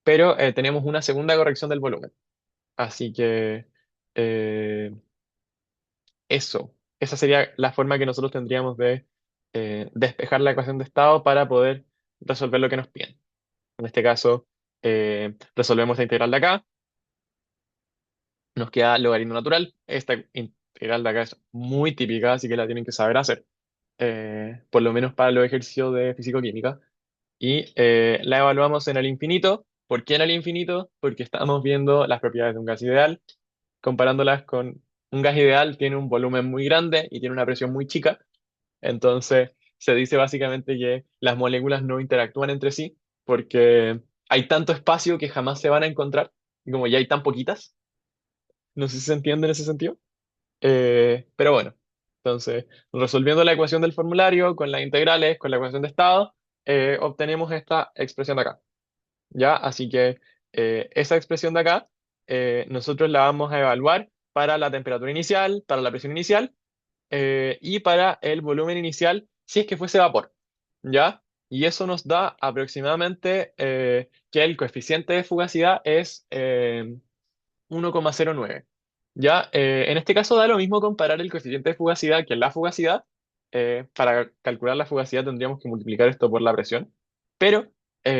Pero tenemos una segunda corrección del volumen. Así que eh, esa sería la forma que nosotros tendríamos de despejar la ecuación de estado para poder resolver lo que nos piden. En este caso, resolvemos la integral de acá, nos queda logaritmo natural. Esta integral de acá es muy típica, así que la tienen que saber hacer, por lo menos para los ejercicios de físico-química. Y la evaluamos en el infinito. ¿Por qué en el infinito? Porque estamos viendo las propiedades de un gas ideal, comparándolas con un gas ideal, tiene un volumen muy grande y tiene una presión muy chica. Entonces, se dice básicamente que las moléculas no interactúan entre sí porque hay tanto espacio que jamás se van a encontrar, y como ya hay tan poquitas, no sé si se entiende en ese sentido. Pero bueno, entonces, resolviendo la ecuación del formulario con las integrales, con la ecuación de estado, obtenemos esta expresión de acá. ¿Ya? Así que esa expresión de acá, nosotros la vamos a evaluar para la temperatura inicial, para la presión inicial y para el volumen inicial si es que fuese vapor, ¿ya? Y eso nos da aproximadamente que el coeficiente de fugacidad es 1,09. ¿Ya? En este caso da lo mismo comparar el coeficiente de fugacidad que la fugacidad. Para calcular la fugacidad tendríamos que multiplicar esto por la presión. Pero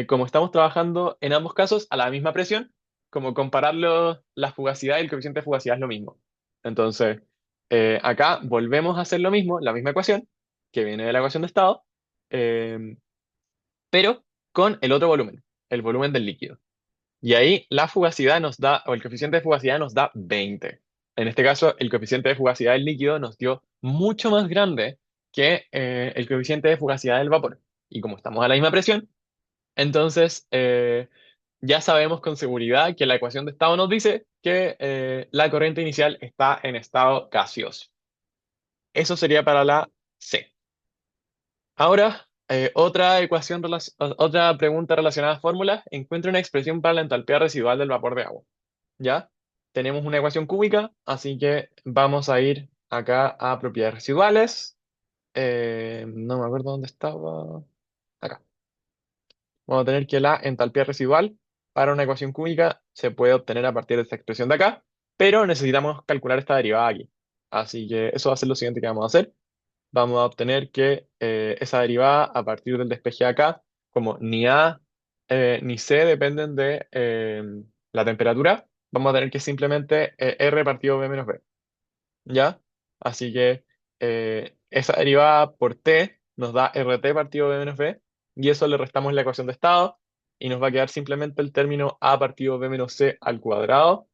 como estamos trabajando en ambos casos a la misma presión, como compararlo, la fugacidad y el coeficiente de fugacidad es lo mismo. Entonces, acá volvemos a hacer lo mismo, la misma ecuación, que viene de la ecuación de estado, eh, pero con el otro volumen, el volumen del líquido. Y ahí la fugacidad nos da, o el coeficiente de fugacidad nos da 20. En este caso, el coeficiente de fugacidad del líquido nos dio mucho más grande que el coeficiente de fugacidad del vapor. Y como estamos a la misma presión, entonces ya sabemos con seguridad que la ecuación de estado nos dice que la corriente inicial está en estado gaseoso. Eso sería para la C. Ahora, otra pregunta relacionada a fórmulas. Encuentra una expresión para la entalpía residual del vapor de agua. ¿Ya? Tenemos una ecuación cúbica, así que vamos a ir acá a propiedades residuales. No me acuerdo dónde estaba. Acá. Vamos a tener que la entalpía residual para una ecuación cúbica se puede obtener a partir de esta expresión de acá, pero necesitamos calcular esta derivada aquí. Así que eso va a ser lo siguiente que vamos a hacer. Vamos a obtener que esa derivada a partir del despeje de acá, como ni A ni C dependen de la temperatura, vamos a tener que simplemente R partido B menos B, ¿ya? Así que esa derivada por T nos da RT partido B menos B, y eso le restamos la ecuación de estado, y nos va a quedar simplemente el término A partido B menos C al cuadrado,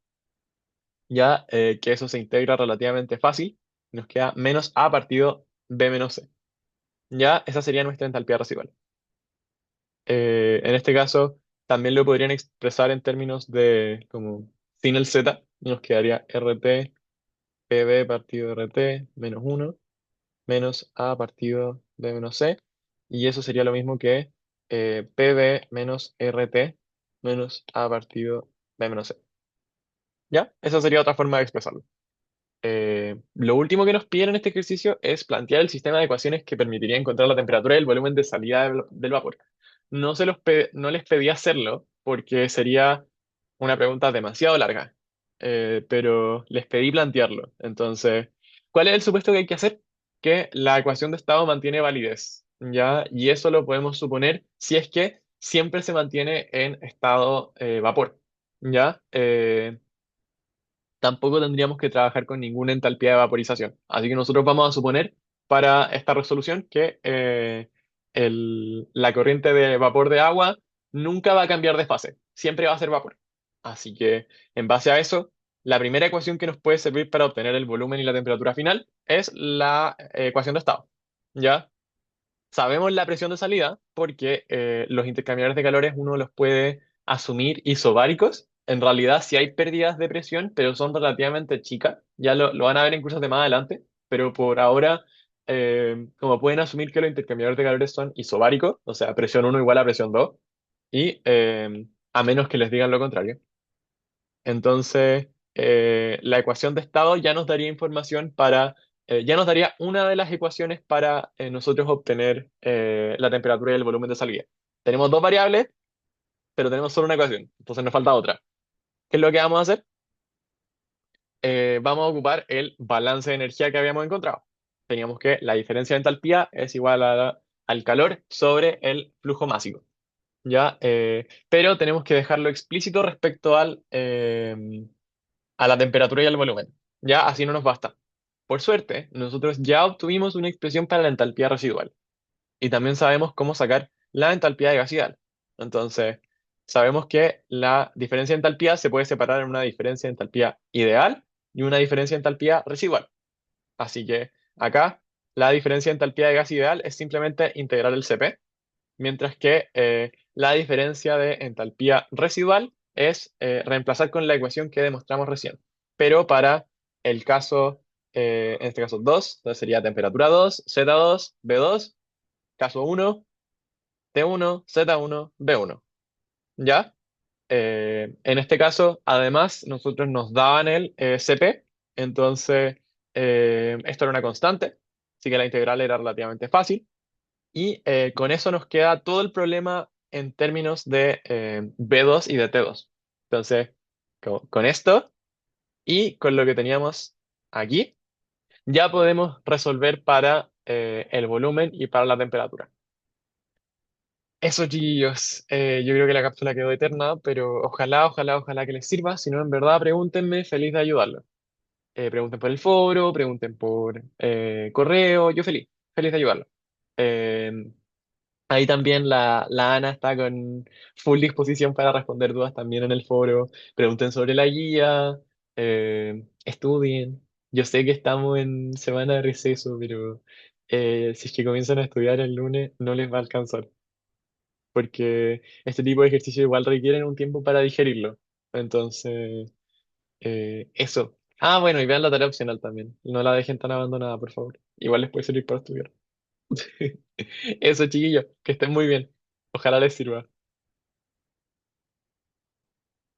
ya que eso se integra relativamente fácil, nos queda menos A partido B menos C. Ya, esa sería nuestra entalpía residual. En este caso, también lo podrían expresar en términos de como sin el z, y nos quedaría RT PB partido RT menos uno menos A partido B menos C, y eso sería lo mismo que PB menos RT menos A partido B menos C. ¿Ya? Esa sería otra forma de expresarlo. Lo último que nos piden en este ejercicio es plantear el sistema de ecuaciones que permitiría encontrar la temperatura y el volumen de salida del vapor. No les pedí hacerlo porque sería una pregunta demasiado larga, pero les pedí plantearlo. Entonces, ¿cuál es el supuesto que hay que hacer? Que la ecuación de estado mantiene validez, ¿ya? Y eso lo podemos suponer si es que siempre se mantiene en estado vapor, ¿ya? Tampoco tendríamos que trabajar con ninguna entalpía de vaporización. Así que nosotros vamos a suponer para esta resolución que la corriente de vapor de agua nunca va a cambiar de fase, siempre va a ser vapor. Así que, en base a eso, la primera ecuación que nos puede servir para obtener el volumen y la temperatura final es la ecuación de estado. ¿Ya? Sabemos la presión de salida porque los intercambiadores de calores uno los puede asumir isobáricos. En realidad sí hay pérdidas de presión, pero son relativamente chicas. Ya lo van a ver en cursos de más adelante, pero por ahora, como pueden asumir que los intercambiadores de calores son isobáricos, o sea, presión uno igual a presión 2 y a menos que les digan lo contrario. Entonces, la ecuación de estado ya nos daría información ya nos daría una de las ecuaciones para nosotros obtener la temperatura y el volumen de salida. Tenemos dos variables, pero tenemos solo una ecuación, entonces nos falta otra. ¿Qué es lo que vamos a hacer? Vamos a ocupar el balance de energía que habíamos encontrado. Teníamos que la diferencia de entalpía es igual al calor sobre el flujo másico. ¿Ya? Pero tenemos que dejarlo explícito respecto a la temperatura y al volumen. Ya así no nos basta. Por suerte, nosotros ya obtuvimos una expresión para la entalpía residual y también sabemos cómo sacar la entalpía de gas ideal. Entonces, sabemos que la diferencia de entalpía se puede separar en una diferencia de entalpía ideal y una diferencia de entalpía residual. Así que acá la diferencia de entalpía de gas ideal es simplemente integrar el CP, mientras que la diferencia de entalpía residual es reemplazar con la ecuación que demostramos recién. Pero para el caso, en este caso 2 entonces sería temperatura 2 Z2 B2 caso uno T1 Z1 B1. ¿Ya? En este caso, además, nosotros nos daban el CP, entonces esto era una constante, así que la integral era relativamente fácil. Y con eso nos queda todo el problema en términos de B2 y de T2. Entonces, con esto y con lo que teníamos aquí, ya podemos resolver para el volumen y para la temperatura. Eso, chiquillos, yo creo que la cápsula quedó eterna, pero ojalá que les sirva. Si no, en verdad, pregúntenme, feliz de ayudarlos. Pregunten por el foro, pregunten por correo, yo feliz de ayudarlos. Eh, Ahí también la Ana está con full disposición para responder dudas también en el foro. Pregunten sobre la guía, estudien. Yo sé que estamos en semana de receso, pero si es que comienzan a estudiar el lunes, no les va a alcanzar, porque este tipo de ejercicio igual requieren un tiempo para digerirlo. Entonces, eso. Ah, bueno, y vean la tarea opcional también. No la dejen tan abandonada, por favor. Igual les puede servir para estudiar. Eso, chiquillos, que estén muy bien. Ojalá les sirva.